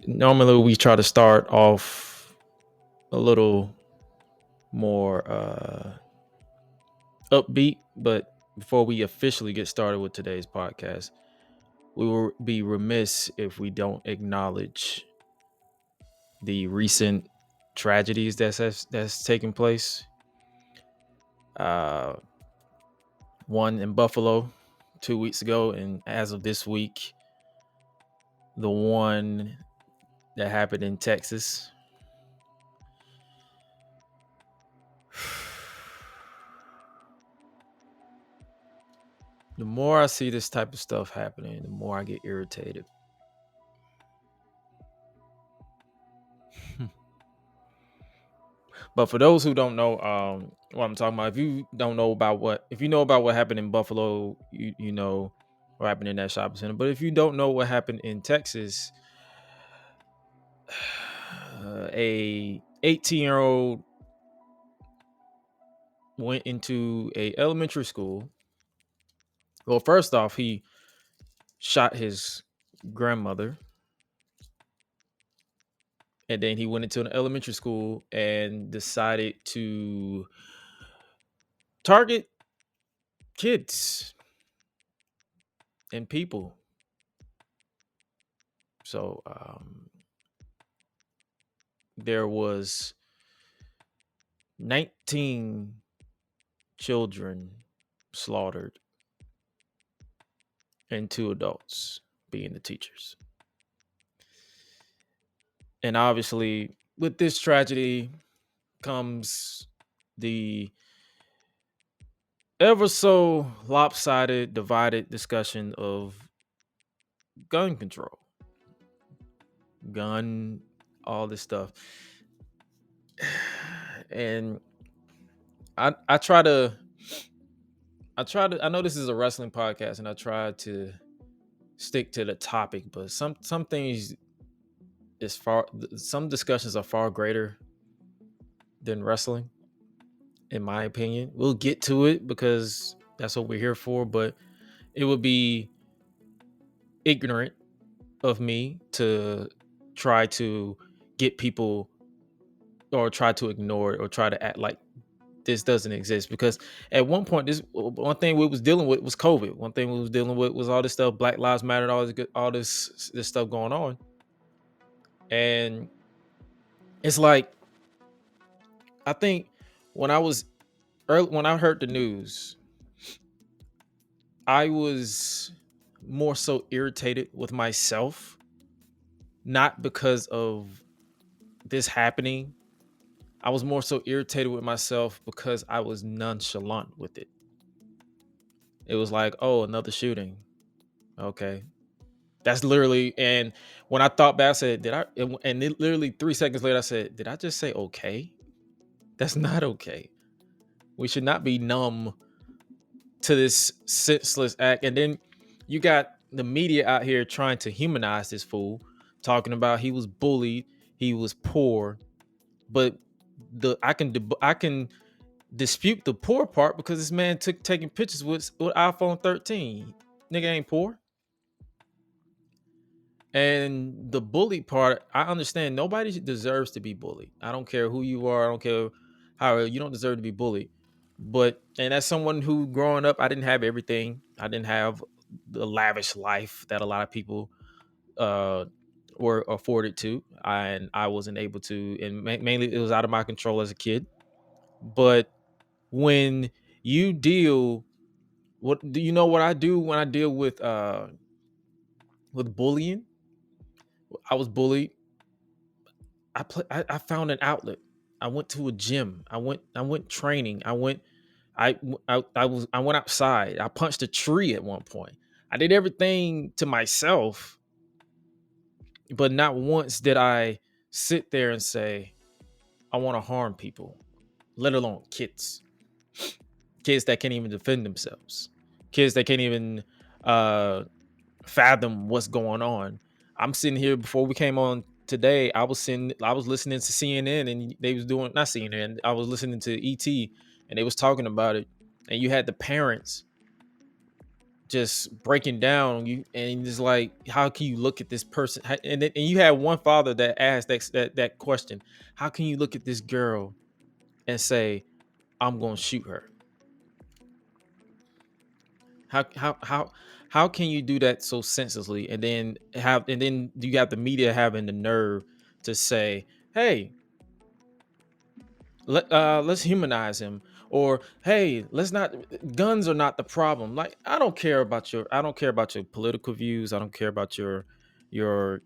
Normally we try to start off a little more upbeat, but before we officially get started with today's podcast, we will be remiss if we don't acknowledge the recent tragedies that's taken place. Uh, one in Buffalo 2 weeks ago, and as of this week, the one that happened in Texas. The more I see this type of stuff happening, the more I get irritated. But for those who don't know what I'm talking about, if you know about what happened in Buffalo, you know what happened in that shopping center. But if you don't know what happened in Texas, a 18-year-old went into a elementary school. Well, first off, he shot his grandmother, and then he went into an elementary school and decided to target kids and people. So there was 19 children slaughtered and 2 adults being the teachers. And obviously, with this tragedy comes the ever so lopsided, divided discussion of gun control, all this stuff. And I try to I know this is a wrestling podcast and I try to stick to the topic, but some things some discussions are far greater than wrestling, in my opinion. We'll get to it because that's what we're here for, but it would be ignorant of me to try to get people or try to ignore it or try to act like this doesn't exist, because at one point, this one thing we was dealing with was COVID. One thing we was dealing with was all this stuff, Black Lives Matter, all this stuff going on. And it's like, I think when I heard the news, I was more so irritated with myself, not because of this happening. I was more so irritated with myself because I was nonchalant with it. It was like, oh, another shooting. Okay. That's literally, and when I thought back, I said, and it literally 3 seconds later, I said, did I just say okay? That's not okay. We should not be numb to this senseless act. And then you got the media out here trying to humanize this fool, talking about he was bullied, he was poor, but I can dispute the poor part because this man taking pictures with iPhone 13. Nigga ain't poor. And the bully part, I understand nobody deserves to be bullied. I don't care who you are. I don't care how you don't deserve to be bullied. And as someone who growing up, I didn't have everything. I didn't have the lavish life that a lot of people were afforded to. And I wasn't able to, and mainly it was out of my control as a kid. But when you deal, what do you know what I do when I deal with bullying? I was bullied. I found an outlet. I went to a gym. I went training. I went outside. I punched a tree at one point. I did everything to myself, but not once did I sit there and say, I want to harm people, let alone kids. Kids that can't even defend themselves. Kids that can't even fathom what's going on. I'm sitting here before we came on today. I was listening to CNN and they was doing, not CNN. I was listening to ET and they was talking about it. And you had the parents just breaking down you, and it's like, how can you look at this person? And you had one father that asked that question: how can you look at this girl and say, I'm gonna shoot her? How can you do that so senselessly, and then you got the media having the nerve to say, hey, let's humanize him, or hey, let's not, guns are not the problem. Like, I don't care about your political views. I don't care about your your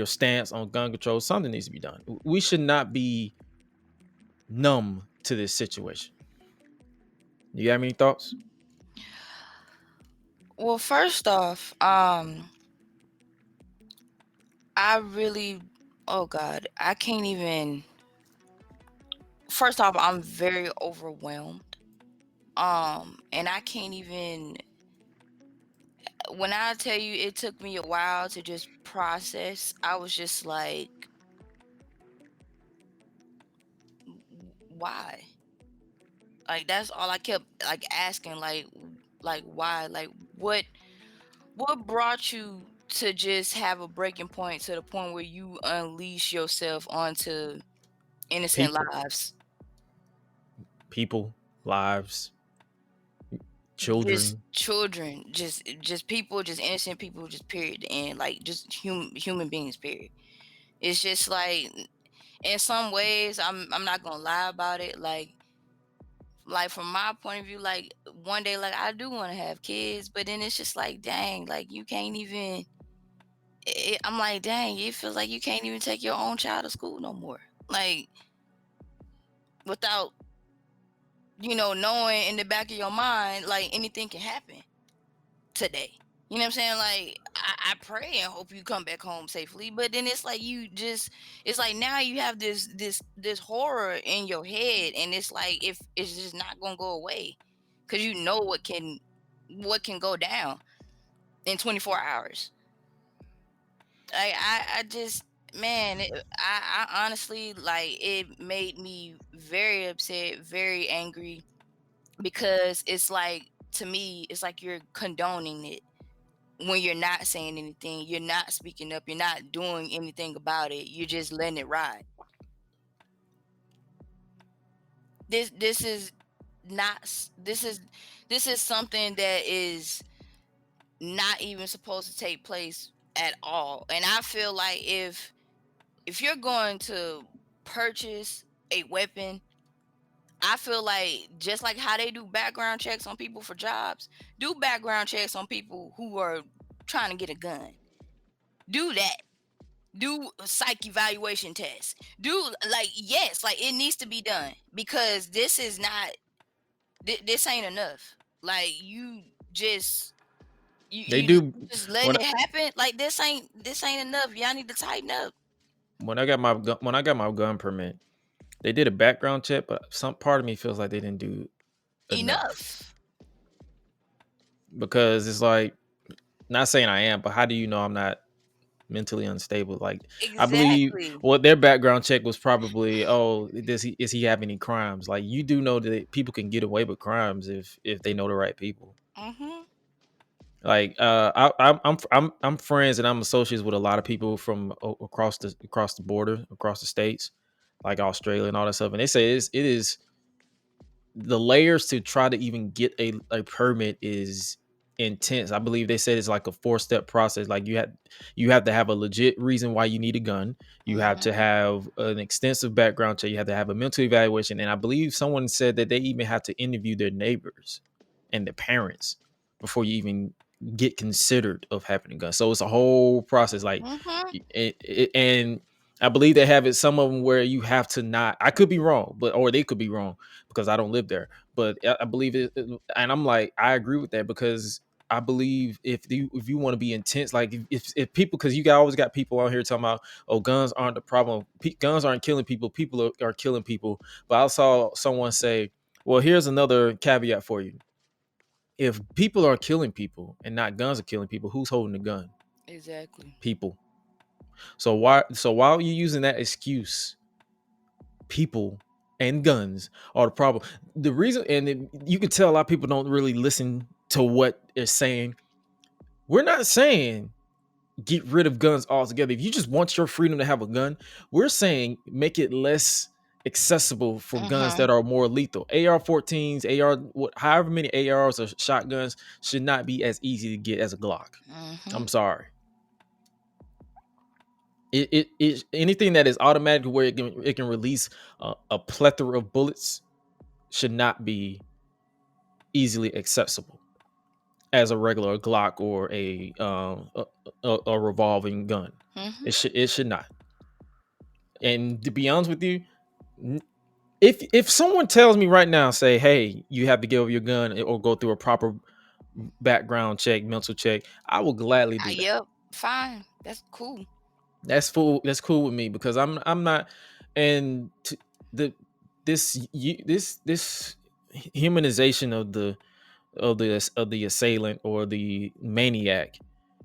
stance on gun control. Something needs to be done. We should not be numb to this situation. You have any thoughts? Well, first off, I really, oh God, I can't even. First off, I'm very overwhelmed. And I can't even. When I tell you, it took me a while to just process. I was just like, why? Like that's all I kept like asking. Like why? Like what brought you to just have a breaking point to the point where you unleash yourself onto innocent People, lives? people, lives, Just children. children, just people, just innocent people, just period. And like just human beings, period. It's just like in some ways, I'm not gonna lie about it. Like from my point of view, like one day, like I do want to have kids, but then it's just like, dang, like you can't even. I'm like, dang, it feels like you can't even take your own child to school no more. Like without knowing in the back of your mind, like anything can happen today. You know what I'm saying? Like I pray and hope you come back home safely, but then it's like it's like now you have this horror in your head, and it's like if it's just not gonna go away, because you know what can go down in 24 hours. I just, man, I honestly, like, it made me very upset, very angry, because it's like, to me, it's like you're condoning it when you're not saying anything, you're not speaking up, you're not doing anything about it, you're just letting it ride. This is not this is something that is not even supposed to take place at all. And I feel like if you're going to purchase a weapon, I feel like just like how they do background checks on people for jobs, do background checks on people who are trying to get a gun. Do that. Do a psych evaluation tests. Do, like, yes, like it needs to be done, because this is not this ain't enough. Like just They you do. just letting when it happen. Like this ain't enough. Y'all need to tighten up. when I got my gun permit, they did a background check, but some part of me feels like they didn't do enough, Enough. because it's like, not saying I am, but how do you know I'm not mentally unstable? Like, I believe Exactly. what their background check was probably, oh, is he have any crimes? Like, you do know that people can get away with crimes if they know the right people. Mhm. Like, I'm friends and I'm associates with a lot of people from across the border, across the states, like Australia and all that stuff, and they say it is the layers to try to even get a permit is intense. I believe they said it's like a 4-step process. Like, you have to have a legit reason why you need a gun. You have to Mhm. have an extensive background check. You have to have a mental evaluation, and I believe someone said that they even have to interview their neighbors and their parents before you even get considered of having a gun. So it's a whole process. Like, Mhm. and I believe they have it, some of them, where you have to not. I could be wrong, but or they could be wrong, because I don't live there. But I believe it, and I'm like, I agree with that, because I believe if you want to be intense, like if people, because always got people out here talking about, oh, guns aren't the problem, guns aren't killing people, people are killing people. But I saw someone say, well, here's another caveat for you: if people are killing people and not guns are killing people, who's holding the gun? Exactly. People. So why are you using that excuse? People and guns are the problem. The reason, and you can tell a lot of people don't really listen to what they're saying. We're not saying get rid of guns altogether. If you just want your freedom to have a gun, we're saying make it less accessible for guns Mhm. that are more lethal. AR-14s, however many ARs or shotguns should not be as easy to get as a Glock. Mhm. I'm sorry. It anything that is automatic where it can release a plethora of bullets should not be easily accessible as a regular Glock or a revolving gun. Mhm. It should not. And to be honest with you, if someone tells me right now, say, hey, you have to give up your gun or go through a proper background check, mental check, I will gladly do that. Yep. Fine. That's cool. That's cool with me because I'm not and the this humanization of the assailant or the maniac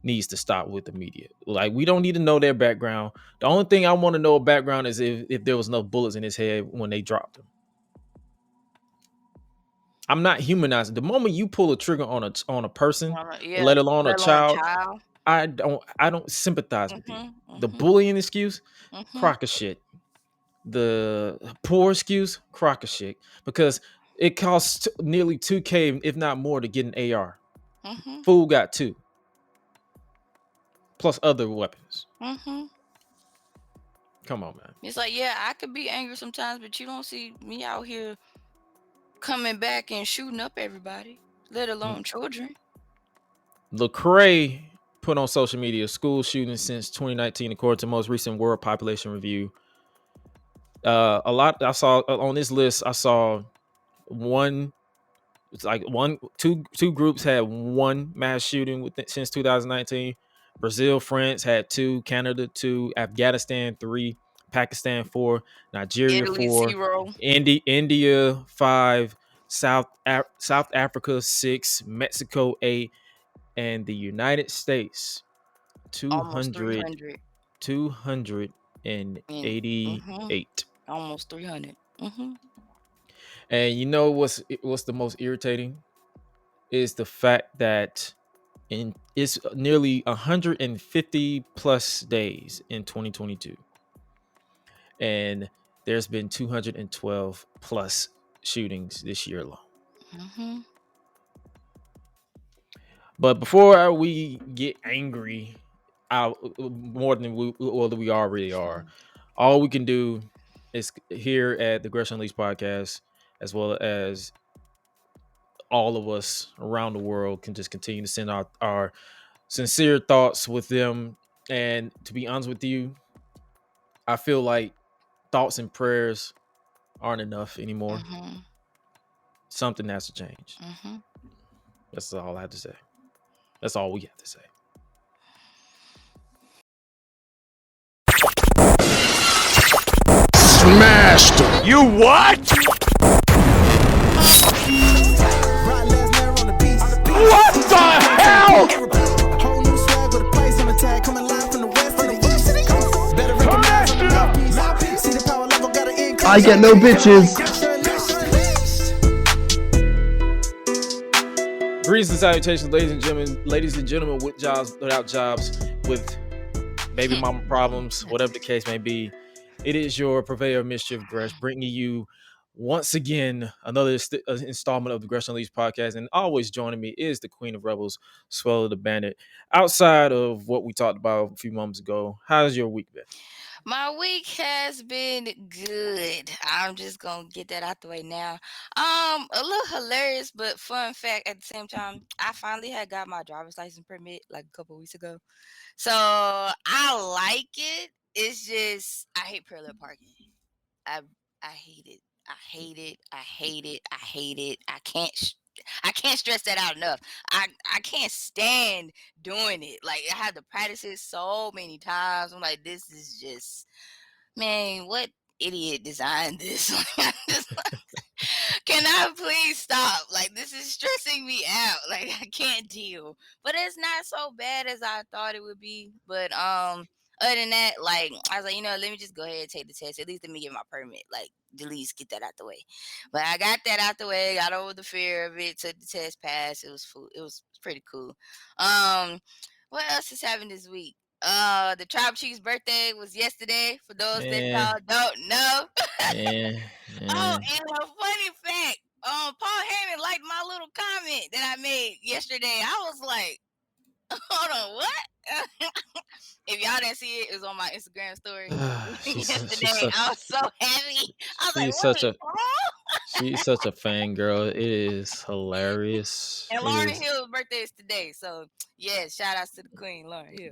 needs to stop with the media. Like, we don't need to know their background. The only thing I want to know background is if there was no bullets in his head when they dropped him. I'm not humanizing. The moment you pull a trigger on a person, Yeah. let alone a Let alone a child, child. I don't sympathize with you. Mhm. The Mhm. bullying excuse, Mhm. crock of shit. The poor excuse, crock of shit. Because it costs nearly 2K, if not more, to get an AR. Mhm. Fool got two, plus other weapons. Mhm. Come on, man. It's like, yeah, I could be angry sometimes, but you don't see me out here coming back and shooting up everybody, let alone children. Lecrae put on social media school shootings since 2019, according to most recent World Population Review. A lot I saw on this list. I saw one. It's like two groups had one mass shooting since 2019. Brazil, France had two, Canada two, Afghanistan three, Pakistan four, Nigeria Italy four, 0. India five, South Africa six, Mexico eight, and the United States Almost 200 300. And 288. almost 300. And you know what's the most irritating is the fact that it's nearly 150 plus days in 2022, and there's been 212 plus shootings this year alone. Mhm. But before we get angry out more than we already are, all we can do is here at the Gresham Unleashed podcast, as well as all of us around the world, can just continue to send our sincere thoughts with them. And to be honest with you, I feel like thoughts and prayers aren't enough anymore. Mhm. Something has to change. Mhm. That's all I have to say. That's all we have to say. Smashed him. You what? What the hell? I get no bitches. Greetings and salutations, ladies and gentlemen, with jobs, without jobs, with baby mama problems, whatever the case may be. It is your purveyor of mischief, Gresh, bringing you once again another installment of the Gresh Unleashed podcast. And always joining me is the Queen of Rebels, Swallow the Bandit. Outside of what we talked about a few moments ago, how's your week been? My week has been good. I'm just gonna get that out the way now. A little hilarious, but fun fact at the same time. I finally had got my driver's license permit like a couple weeks ago, so I like it. It's just I hate parallel parking. I I hate it. I hate it. I hate it. I hate it. I can't stress that out enough. I can't stand doing it. Like I had to practice it so many times. I'm like, this is just man, what idiot designed this? Can I please stop? Like this is stressing me out. Like I can't deal. But it's not so bad as I thought it would be. But other than that, like I was like, let me just go ahead and take the test. At least let me get my permit. Like at least get that out the way. But I got that out the way. Got over the fear of it. Took the test, passed. It was It was pretty cool. What else is happening this week? The Tribal Chief's birthday was yesterday. For those that Yeah, y'all don't know. yeah, Oh, yeah. and a funny fact. Paul Heyman liked my little comment that I made yesterday. I was like, hold on, what? If y'all didn't see it, it was on my Instagram story She's yesterday. such I was so happy. I was like, she's such wait, a Paul? she's such a fangirl. It is hilarious. And It Lauren is Hill's birthday is today. So, yeah, shout outs to the queen, Lauren Hill.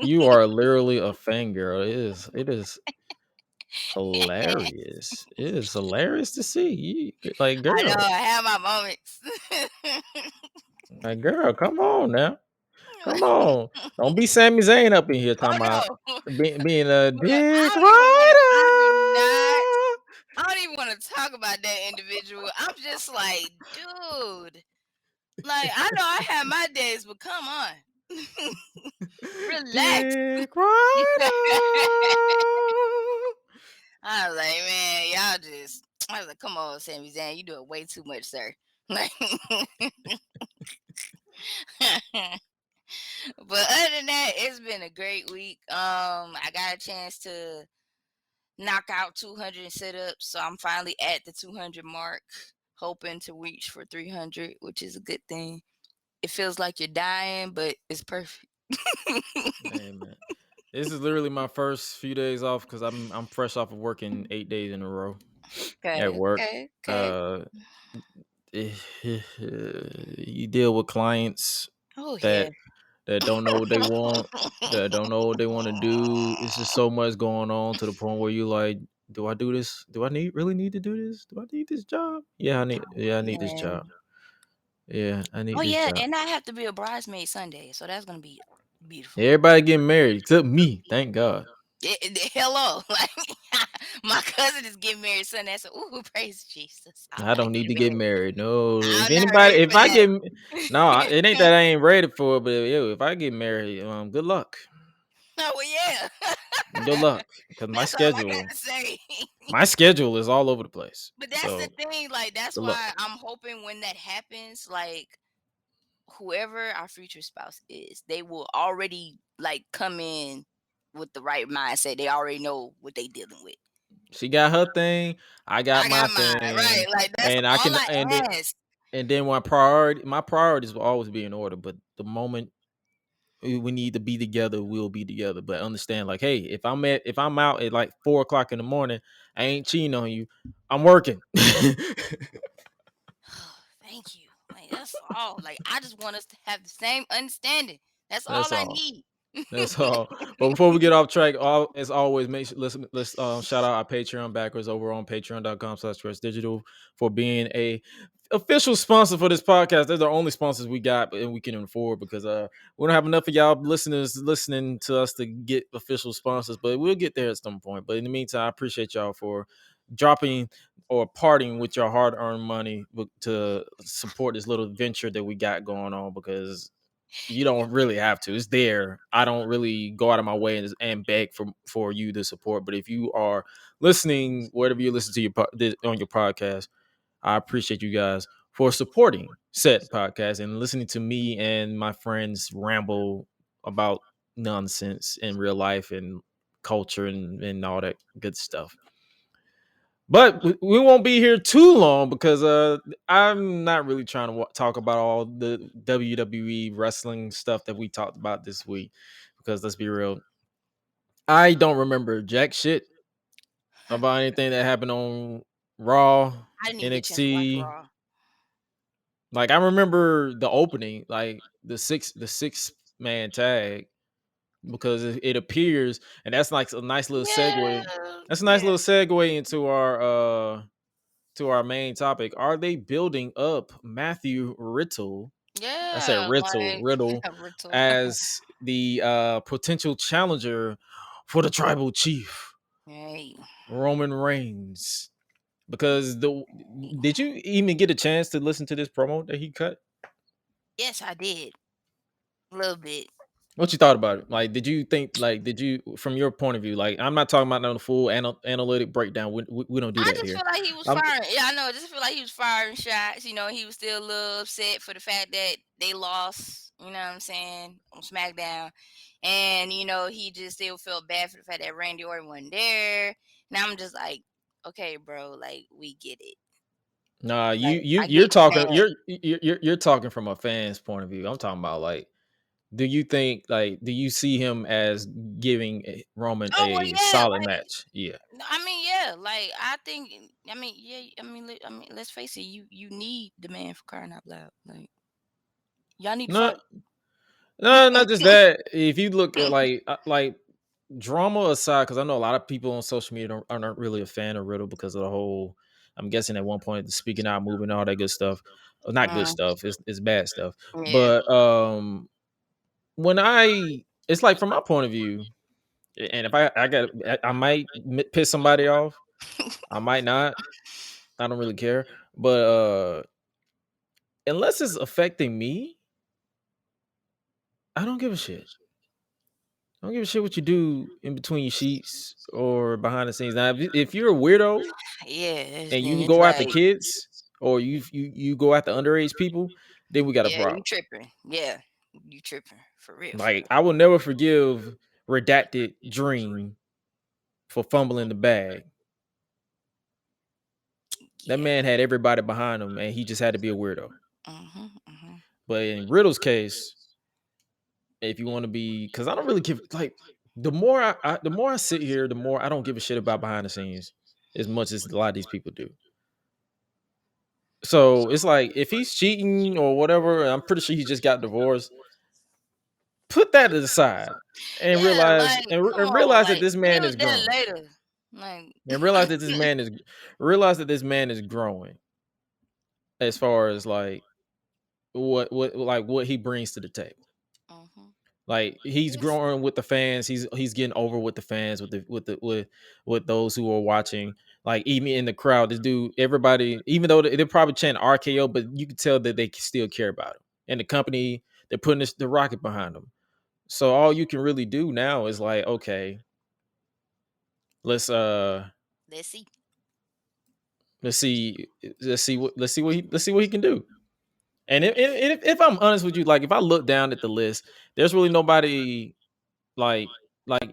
you are literally a fangirl. It is hilarious. It is hilarious to see. Like I know, girl. I have my moments. Like girl, come on now. Come on. Don't be Sami Zayn up in here Oh talking about no. being a But I dick don't even want to, I do not, rider. I don't even want to talk about that individual. I'm just like, dude, like, I know I have my days, but come on. Relax. Dick rider. I was like, man, y'all just. I was like, come on, Sami Zayn, you do it way too much, sir. Like, but other than that, it's been a great week. I got a chance to knock out 200 sit-ups, so I'm finally at the 200 mark, hoping to reach for 300, which is a good thing. It feels like you're dying, but it's perfect. Hey man, this is literally my first few days off because I'm fresh off of working 8 days in a row at Okay, work. okay, okay. Uh, you deal with clients Oh yeah. that don't know what they want, that don't know what they want to do. It's just so much going on to the point where you like, do I do this? Do I really need to do this? Do I need this job? I need this Man. job. Yeah, I Oh need this yeah, job. and I have to be a bridesmaid Sunday, so that's gonna be beautiful. Everybody getting married except me. Thank God. Hello, like my cousin is getting married Sunday. I said, "Ooh, praise Jesus! I'm I not don't need getting to get married. married. No, if I'm not anybody, ready if for I get, no, that." it ain't that I ain't ready for it, but yo, if I get married, good luck. Oh well, yeah. Good luck, because That's all I got to say. my schedule is all over the place. But that's the So thing. Like that's good why luck. I'm hoping when that happens, like whoever our future spouse is, they will already like come in with the right mindset. They already know what they dealing with. She got her thing, I got I my got mine right. thing, Like that's and I all can, I ask. and then my priorities will always be in order. But the moment we need to be together, we'll be together. But understand, like, hey, if I'm out at like 4 o'clock in the morning, I ain't cheating on you. I'm working. Thank you. Like that's all. Like I just want us to have the same understanding. That's all That's I all. need. That's all. But before we get off track, as always, make sure let's shout out our Patreon backers over on patreon.com/digital for being a official sponsor for this podcast. They're the only sponsors we got and we can afford because we don't have enough of y'all listeners listening to us to get official sponsors, but we'll get there at some point. But in the meantime, I appreciate y'all for dropping or parting with your hard-earned money to support this little venture that we got going on because you don't really have to. It's there. I don't really go out of my way and beg for you to support. But if you are listening, whatever you listen to on your podcast, I appreciate you guys for supporting said podcast and listening to me and my friends ramble about nonsense in real life and culture and all that good stuff. But we won't be here too long because I'm not really trying to talk about all the WWE wrestling stuff that we talked about this week. Because let's be real, I don't remember jack shit about anything that happened on Raw, I didn't even get a chance to watch NXT. Raw. Like I remember the opening, like the six man tag, because it appears, and that's like a nice little Yeah, segue. That's a nice yeah, little segue into our to our main topic. Are they building up Matthew Riddle? I said yeah. Like Riddle Riddle. as the potential challenger for the tribal chief, Hey, Roman Reigns. Because did you even get a chance to listen to this promo that he cut? yes, I did a little bit. What you thought about it? Like, did you think, like, did you, from your point of view, like, I'm not talking about no full analytic breakdown. We don't do I that just here. feel like he was I'm, firing. Yeah, I know. I just feel like he was firing shots. He was still a little upset for the fact that they lost. You know what I'm saying, on SmackDown, and he just still felt bad for the fact that Randy Orton wasn't there. And I'm just like, okay, bro, like we get it. nah, Like I you're get you talking, mad. you're talking from a fan's point of view. I'm talking about, like, do you think, like, do you see him as giving Roman Oh well, a yeah. solid Like match? Yeah. I mean, yeah. Like I think. I mean, yeah. I mean, let's face it. You need the man for crying out loud. Like y'all need to No, fight. no, not just that. If you look at, like drama aside, because I know a lot of people on social media are not really a fan of Riddle because of the whole. I'm guessing at one point the speaking out movement, all that good stuff. Not good Mm, stuff. It's bad stuff. yeah. But when it's like, from my point of view, and if I might piss somebody off. I might not. I don't really care. But unless it's affecting me, I don't give a shit. I don't give a shit what you do in between your sheets or behind the scenes. Now, if you're a weirdo Yeah, and then you it's go after like, kids, or you go after underage people, then we got a yeah, you problem. tripping. Yeah, you tripping for real, for Like, real. I will never forgive Redacted Dream for fumbling the bag. That Yeah. man had everybody behind him, and he just had to be a weirdo. Mhm. But in Riddle's case, if you want to be, because I don't really give, like, the more I sit here, the more I don't give a shit about behind the scenes as much as a lot of these people do. So it's like, if he's cheating or whatever, I'm pretty sure he just got divorced. Put that to the side and Yeah, realize, like come and on, realize that like this man deal is with that grown. later. Like, And realize that this man is growing as far as, like, what he brings to the table. mhm. Like, he's It's, growing with the fans. He's getting over with the fans, with those who are watching. Like, even in the crowd, this dude, everybody, even though they're probably chanting RKO, but you can tell that they still care about him. And the company, they're putting the rocket behind him. So all you can really do now is, like, okay, let's let's see. let's see let's see what he can do. And if I'm honest with you, like, if I look down at the list, there's really nobody, like like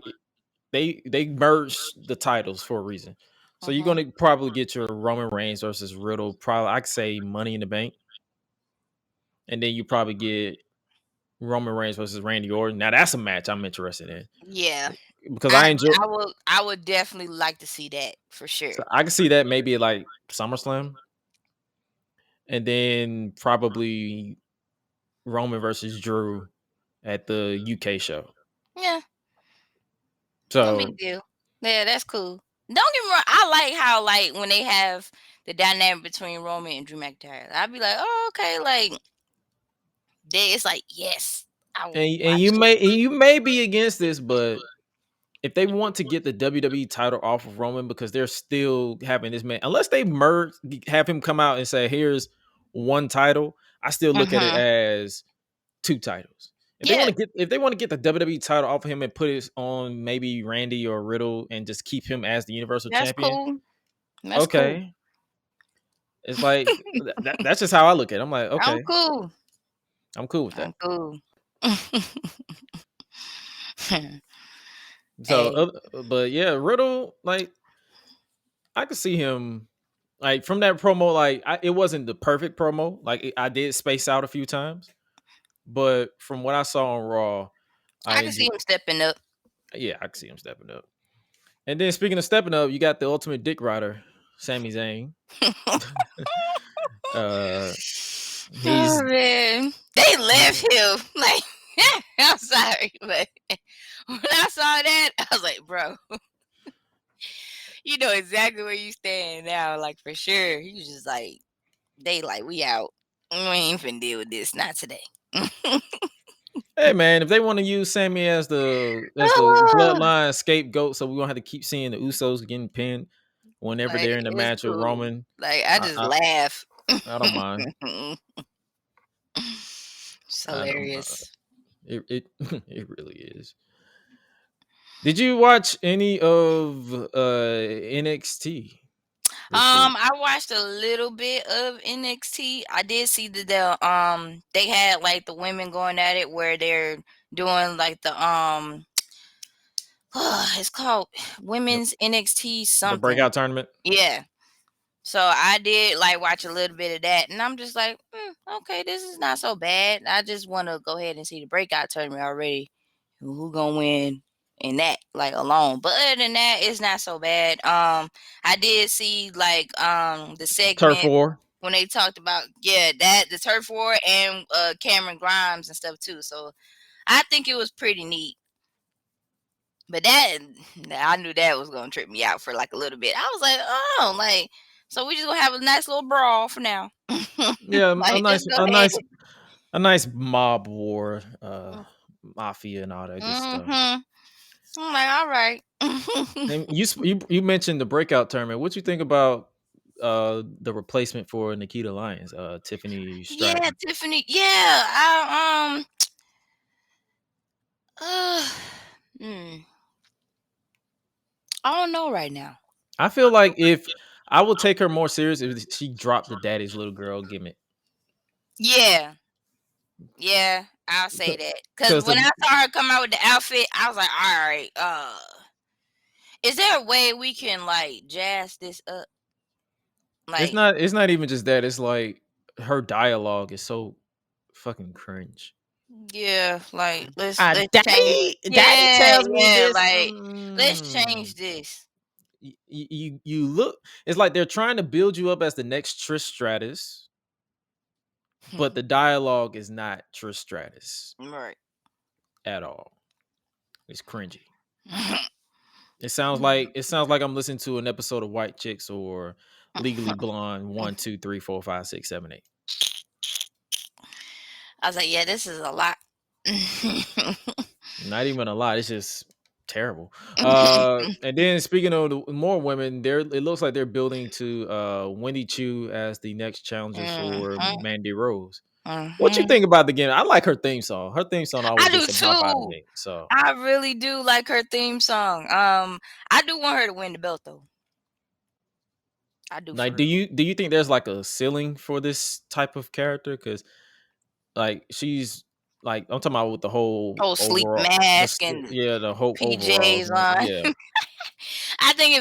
they merged the titles for a reason. So you're Mhm. gonna probably get your Roman Reigns versus Riddle, probably, I could say, Money in the Bank, and then you probably get Roman Reigns versus Randy Orton. Now that's a match I'm interested in, Yeah, because I I enjoy. I would definitely like to see that for sure. So I can see that maybe at, like, SummerSlam, and then probably Roman versus Drew at the UK show. Yeah, no big So, deal. Yeah, that's cool. Don't get me wrong. I like how, like, when they have the dynamic between Roman and Drew McIntyre, I'd be like, oh, okay, like it's like, yes, I will and watch this. you may be against this, but if they want to get the WWE title off of Roman, because they're still having this man, unless they have him come out and say, "Here's one title," I still look at it Mhm. as two titles. Yeah, If they want to get the WWE title off of him and put it on maybe Randy or Riddle and just keep him as the Universal that's Champion, cool. That's cool. okay. It's like, that's just how I look at it. I'm like, I'm okay, cool. I'm cool with that. I'm cool. So, Hey, but yeah, Riddle, like, I could see him, like, from that promo. Like, it wasn't the perfect promo. Like, I did space out a few times, but from what I saw on Raw, I I can see enjoy. him stepping up. Yeah, I could see him stepping up. And then, speaking of stepping up, you got the ultimate dick rider, Sami Zayn. uh, Oh he's man, they left him. Like, I'm sorry, but when I saw that, I was like, bro, you know exactly where you stand now. Like for sure, he was just like, they like, we out. We ain't finna deal with this. Not today. Hey, man, if they want to use Sammy as the Oh, bloodline scapegoat, so we won't have to keep seeing the Usos getting pinned whenever like they're in the it's match with cool. Roman, Like I I just I, laugh. I don't mind. It's I don't. hilarious. It it really is. Did you watch any of NXT this week? I watched a little bit of NXT. I did see they had like the women going at it where they're doing like it's called The, Women's NXT the something. breakout tournament? Yeah. So I did like watch a little bit of that, and I'm just like, okay, this is not so bad. I just want to go ahead and see the breakout tournament already. Who gonna win in that like alone? But other than that, it's not so bad. I did see like the Turf segment War. when they talked about the turf war and Cameron Grimes and stuff too. So I think it was pretty neat. But I knew that was gonna trip me out for like a little bit. I was like, oh, like so we just gonna have a nice little brawl for now. Yeah, Like just go ahead. a nice mob war, mafia and all that good stuff. I'm like, all right. And you mentioned the breakout tournament. What you think about the replacement for Nikita Lyons, Tiffany Yeah, Stratton? Tiffany. Yeah, I hmm, I don't know right now. I feel like if I would take her more serious if she dropped the daddy's little girl gimmick. Yeah, yeah, I'll say that because Because when I saw her come out with the outfit, I was like, all right, is there a way we can like jazz this up? Like, it's not even just that. It's like her dialogue is so fucking cringe. yeah, like let's change. Daddy Yeah, tells me yeah, this. like let's change this. You look. It's like they're trying to build you up as the next Trish Stratus, but the dialogue is not Trish Stratus Right. at all. It's cringy. It sounds like I'm listening to an episode of White Chicks or Legally Blonde 1, 2, 3, 4, 5, 6, 7, 8. I was like, yeah, this is a lot. Not even a lot. It's just terrible. And then speaking of more women, it looks like they're building to Wendy Chu as the next challenger for Mhm, Mandy Rose. What you mhm. think about the game? I like her theme song. Her theme song I always do gets a bop out of too. me. So, I really do like her theme song. I do want her to win the belt though. I do for like, do real. you think there's like a ceiling for this type of character? Because like she's like I'm talking about with the whole Whole sleep overall, mask and the whole overalls, PJs and on. yeah, I think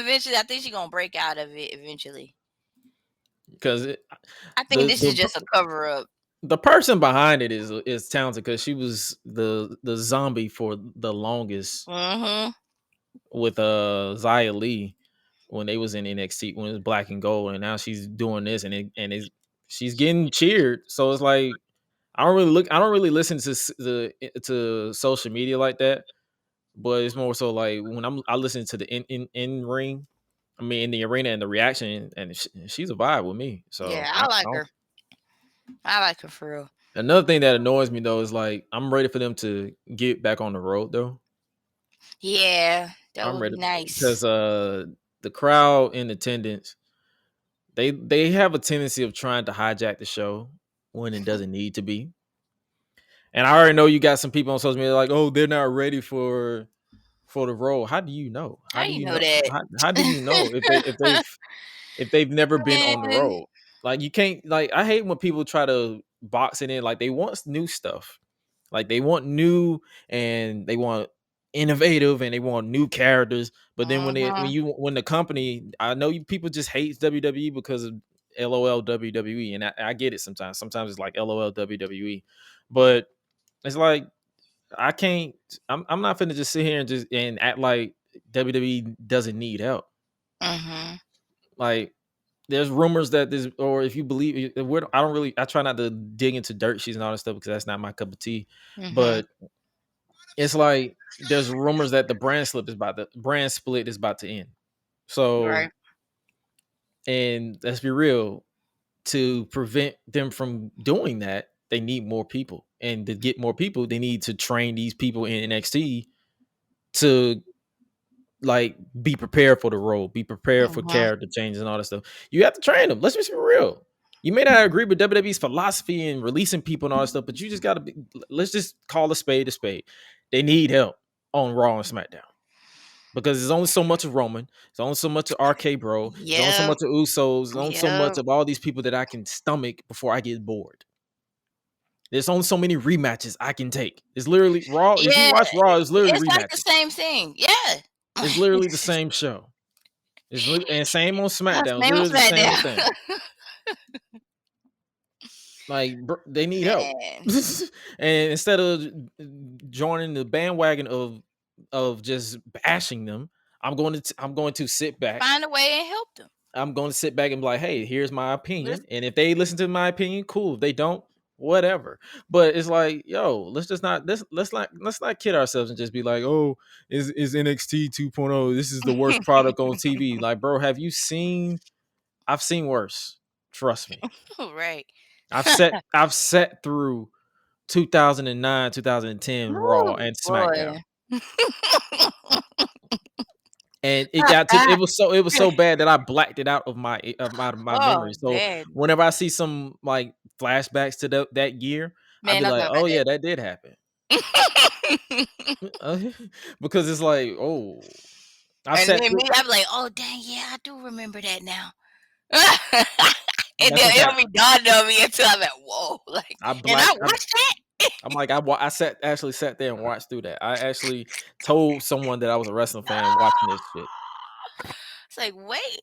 she's gonna break out of it eventually. because I think the this is the just a cover up. the person behind it is talented because she was the zombie for the longest Mhm. with Xia Li when they was in NXT when it was black and gold, and now she's doing this she's getting cheered. So it's like I don't really listen to to social media like that, but it's more so like when I listen to the in ring, I mean in the arena and the reaction, and she's a vibe with me. So Yeah, I like her. I like her for real. another thing that annoys me though is like I'm ready for them to get back on the road though. Yeah, that I'm would be ready nice. because the crowd in attendance they have a tendency of trying to hijack the show when it doesn't need to be. And I already know you got some people on social media like, oh, they're not ready for the role. How do you know? How you know that? How do you know if they've never been on the Man. road? Like you can't like I hate when people try to box it in like they want new stuff. Like they want new and they want innovative and they want new characters. But then Mhm. when the company, I know you people just hate WWE because of LOL WWE, and I get it sometimes. Sometimes it's like LOL WWE, but it's like I can't. I'm not finna just sit here and act like WWE doesn't need help. Mhm. Like there's rumors that this, or if you believe, I don't really. I try not to dig into dirt sheets and all that stuff because that's not my cup of tea. Mhm. But it's like there's rumors that the brand split is about to end. So, Right. and let's be real, to prevent them from doing that, they need more people. And to get more people, they need to train these people in NXT to like be prepared for the role, be prepared for Mhm. character changes and all that stuff. You have to train them. Let's just be real. You may not agree with WWE's philosophy and releasing people and all that stuff, but you just gotta be. Let's just call a spade a spade. They need help on Raw and SmackDown because there's only so much of Roman, there's only so much of RK Bro, there's only so Yep. much of Usos, there's only so much Yep. of all these people that I can stomach before I get bored. There's only so many rematches I can take. It's literally Raw. If you Yeah. watch Raw, it's literally It's like the rematches. same thing. Yeah. It's literally the same show. And same on SmackDown. It's Name on literally the same thing. SmackDown. Like they need help, Man. and instead of joining the bandwagon of just bashing them, I'm going to sit back. Find a way and help them. I'm going to sit back and be like, hey, here's my opinion, Listen. and if they listen to my opinion, cool. If they don't, whatever. But it's like, yo, let's not kid ourselves and just be like, oh, is NXT 2.0? This is the worst product on TV. Like, bro, have you seen? I've seen worse. Trust me. Right. I've sat through 2009, 2010 Raw Ooh, and SmackDown. boy. And it was so bad that I blacked it out of my Oh, memory. So man. whenever I see some like flashbacks to that year, I'll Man, be I was like, talking oh about yeah, that did happen. Because it's like, oh, I and sat then through. me, I'm like, oh dang, yeah, I do remember that now. And That's then what's it'll happening. be dawned on me until I'm like, whoa, like, I and I blacked. watched that. I'm like, I actually sat there and watched through that. I actually told someone that I was a wrestling fan watching this shit. It's like, wait,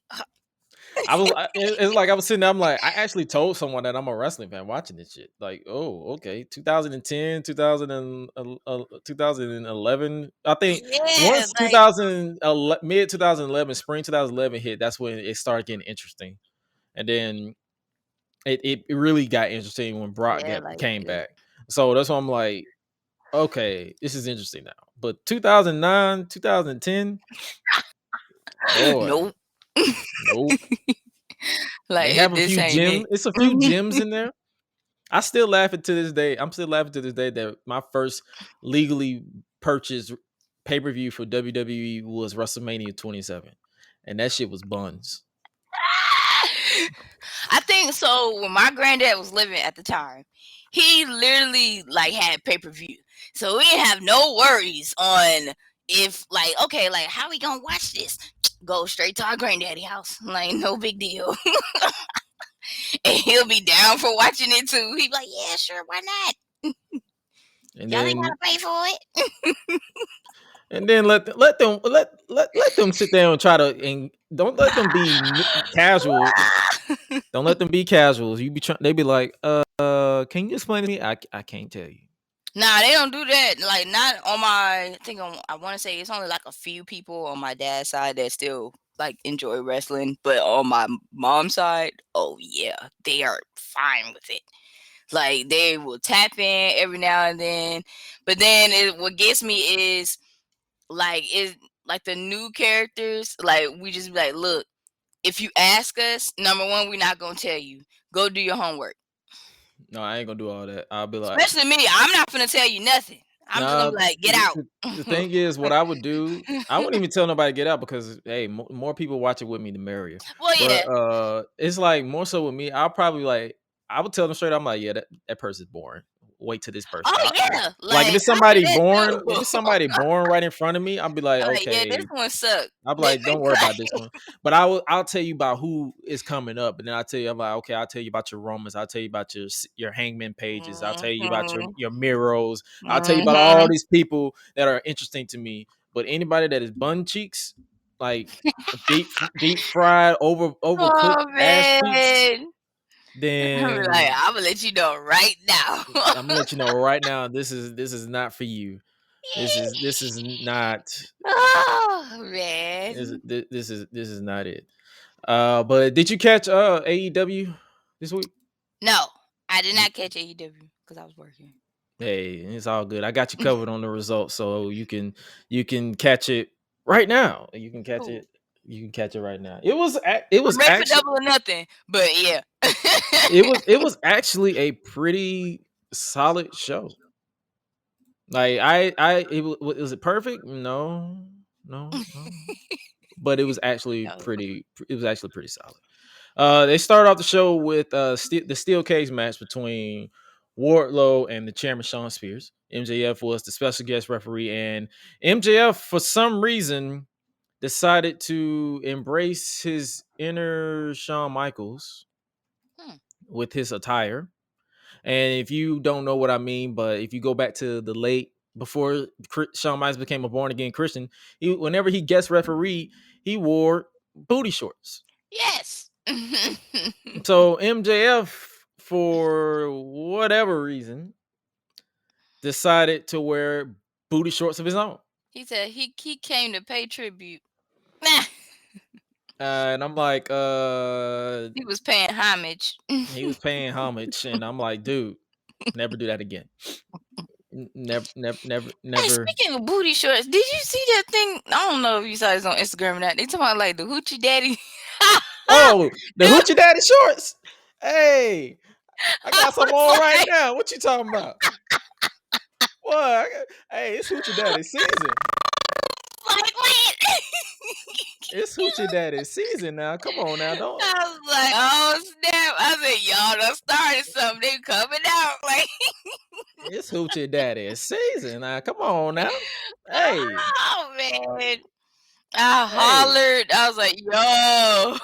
It's like I was sitting there. I'm like, I actually told someone that I'm a wrestling fan watching this shit. Like, oh, okay, 2010, 2011. I think yeah, once like, 2011, mid 2011, spring 2011 hit, that's when it started getting interesting. And then it really got interesting when Brock yeah, like, came back. So that's why I'm like, okay, this is interesting now. But 2009, 2010, boy, nope. nope. They Like, have a this few ain't gems. it. It's a few gems in there. I still laugh it to this day. I'm still laughing to this day that my first legally purchased pay-per-view for WWE was WrestleMania 27. And that shit was buns. I think so. When my granddad was living at the time, he literally like had pay-per-view, so we didn't have no worries on if like, okay, like how we gonna watch this. Go straight to our granddaddy house, like no big deal. And he'll be down for watching it too. He'd be like, yeah, sure, why not? And Y'all ain't then gotta pay for it. let them sit there and try to, and don't let them be casual. Don't let them be casuals. You be trying. They be like, can you explain to me? I can't tell you. Nah, they don't do that. Like, not on my. I want to say it's only like a few people on my dad's side that still like enjoy wrestling, but on my mom's side, oh yeah, they are fine with it. Like, they will tap in every now and then, but then what gets me is like the new characters. Like, we just be like, look, if you ask us, number one, we're not gonna tell you. Go do your homework. No, I ain't gonna do all that. I'll be like, Especially me, I'm not gonna tell you nothing. I'm just gonna nah. be like, get out. The thing is, what I would do, I wouldn't even tell nobody to get out because hey, more people watch it with me, the merrier. Well, But yeah. it's like more so with me. I'll probably like I would tell them straight. I'm like, yeah, that person's boring. Wait till this person. Oh yeah. Like if Like, it's I do somebody that born, if it's too. somebody born right in front of me, I'll be like, I'm like, yeah, this okay. one sucked. I'll be like, don't worry about this one. But I'll tell you about who is coming up, and then I'll tell you, I'm like, okay, I'll tell you about your Romans, I'll tell you about your Hangman pages, I'll tell you about Mhm. your Miros, I'll tell you about all Mhm. these people that are interesting to me. But anybody that is bun cheeks, like deep fried, overcooked Oh ass cheeks, man. I'm like, then I'm gonna let you know right now. I'm gonna let you know right now, this is not for you. This is not Oh man. this is not it. But did you catch AEW this week? No, I did not catch AEW because I was working. Hey, it's all good. I got you covered on the results, so you can catch it right now. You can catch Cool. it. You can catch it right now. It was I'm ready for double or nothing, but yeah. it was actually a pretty solid show. Like was it perfect? No. But it was actually No. pretty. It was actually pretty solid. They started off the show with the steel cage match between Wardlow and the chairman Shawn Spears. MJF was the special guest referee, and MJF for some reason decided to embrace his inner Shawn Michaels with his attire. And if you don't know what I mean, but if you go back to the late before Shawn Michaels became a born again Christian, whenever he guest referee, he wore booty shorts. Yes. So MJF, for whatever reason, decided to wear booty shorts of his own. He said he came to pay tribute. And I'm like, he was paying homage. He was paying homage, and I'm like, dude, never do that again. Never. Hey, speaking of booty shorts, did you see that thing? I don't know if you saw this on Instagram or not. They talking about like the hoochie daddy. Oh, the hoochie daddy shorts. Hey, I got some on right now. What you talking about? What? Hey, it's hoochie daddy season. Like, wait. It's hoochie daddy season now. Come on now, don't. I was like, oh snap! I said, y'all done started something coming out. Like, it's hoochie daddy season now. Come on now. Hey. Oh man. I hollered. I was like, yo.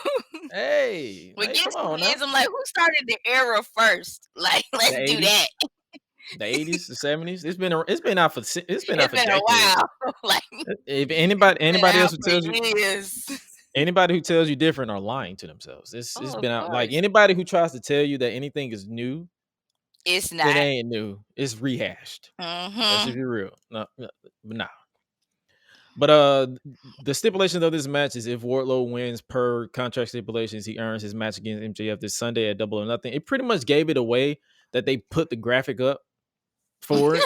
Hey. Well, Hey, yes, come on now. I'm like, who started the era first? Like, let's do that. The 80s, the 70s. It's been out for decades. A while. Like, if anybody else who tells you anybody who tells you different are lying to themselves. It's been out. Like anybody who tries to tell you that anything is new, it's not. It ain't new. It's rehashed. Let's be real. No. But the stipulations of this match is if Wardlow wins per contract stipulations, he earns his match against MJF this Sunday at Double or Nothing. It pretty much gave it away that they put the graphic up for it.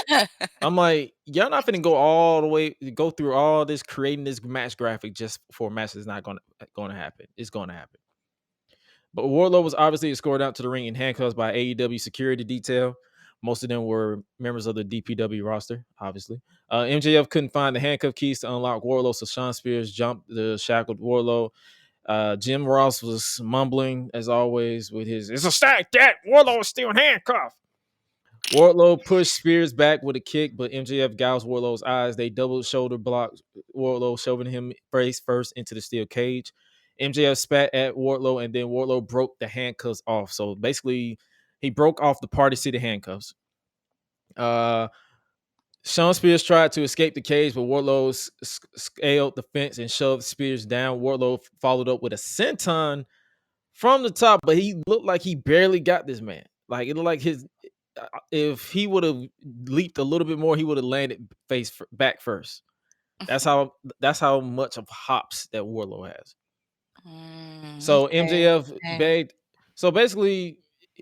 I'm like, y'all not finna go through all this creating this match graphic just for a match that's not gonna happen. It's gonna happen. But Wardlow was obviously escorted out to the ring in handcuffs by AEW security detail. Most of them were members of the DPW roster, obviously. MJF couldn't find the handcuff keys to unlock Wardlow, so Shawn Spears jumped the shackled Wardlow. Jim Ross was mumbling, as always, with his, "It's a stack that Wardlow is still handcuffed." Wardlow pushed Spears back with a kick, but MJF gouged Wardlow's eyes. They double shoulder blocked Wardlow, shoving him face first into the steel cage. MJF spat at Wardlow, and then Wardlow broke the handcuffs off. So basically, he broke off the Party City handcuffs. Shawn Spears tried to escape the cage, but Wardlow scaled the fence and shoved Spears down. Wardlow followed up with a senton from the top, but he looked like he barely got this man. Like it looked like if he would have leaped a little bit more, he would have landed back first. That's how much of hops that Wardlow has. So MJF begged. So basically,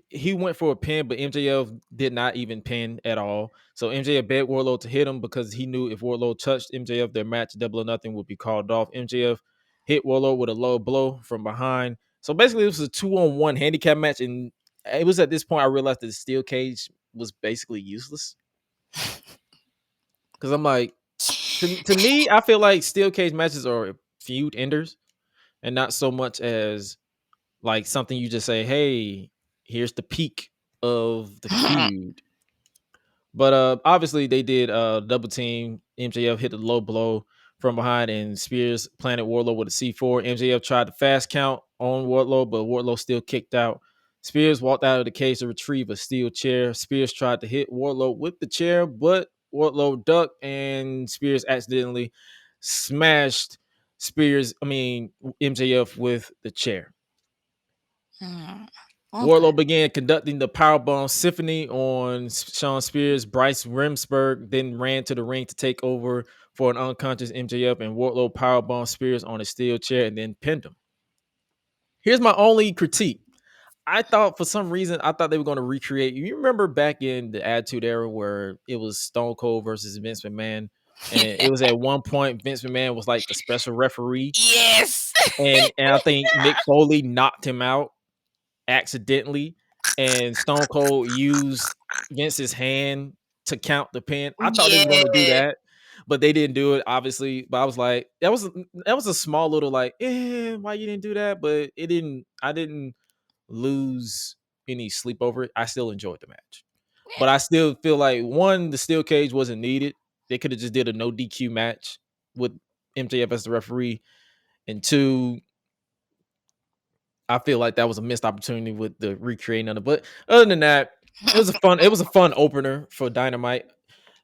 he went for a pin, but MJF did not even pin at all. So MJF begged Wardlow to hit him because he knew if Wardlow touched MJF, their match Double or Nothing would be called off. MJF hit Wardlow with a low blow from behind. So basically, it was a 2-on-1 handicap match, and it was at this point I realized that the steel cage was basically useless. Because I'm like, to me, I feel like steel cage matches are feud enders, and not so much as like something you just say, "Hey, here's the peak of the feud." But obviously they did double team. MJF hit the low blow from behind, and Spears planted Wardlow with a C4. MJF tried to fast count on Wardlow, but Wardlow still kicked out. Spears walked out of the cage to retrieve a steel chair. Spears tried to hit Wardlow with the chair, but Wardlow ducked, and Spears accidentally smashed MJF with the chair. Okay. Wardlow began conducting the powerbomb symphony on Shawn Spears. Bryce Remsburg then ran to the ring to take over for an unconscious MJF, and Wardlow powerbombed Spears on a steel chair and then pinned him. Here's my only critique. I thought for some reason, they were going to recreate. You remember back in the Attitude Era where it was Stone Cold versus Vince McMahon, and it was at one point Vince McMahon was like the special referee. Yes. And I think Mick Foley knocked him out accidentally, and Stone Cold used Vince's hand to count the pin. I thought they were going to do that. but they didn't do it, obviously. But I was like, that was a small little like, why you didn't do that? But it didn't. I didn't lose any sleep over it. I still enjoyed the match, but Yeah. I still feel like one, the steel cage wasn't needed. They could have just did a no DQ match with MJF as the referee, and two, I feel like that was a missed opportunity with the recreating of it. But other than that, it was a fun opener for Dynamite.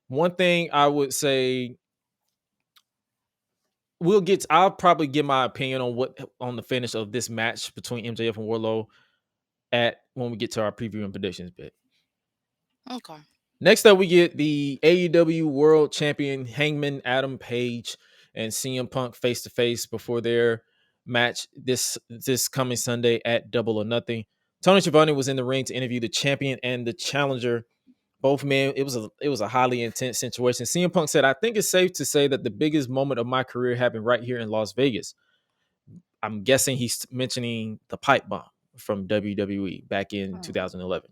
One thing I would say, I'll probably give my opinion on the finish of this match between MJF and Wardlow at when we get to our preview and predictions bit. Okay. Next up, we get the AEW World Champion Hangman Adam Page and CM Punk face to face before their match this coming Sunday at Double or Nothing. Tony Schiavone was in the ring to interview the champion and the challenger. Both men, it was a highly intense situation. CM Punk said, "I think it's safe to say that the biggest moment of my career happened right here in Las Vegas." I'm guessing he's mentioning the pipe bomb from WWE back in 2011.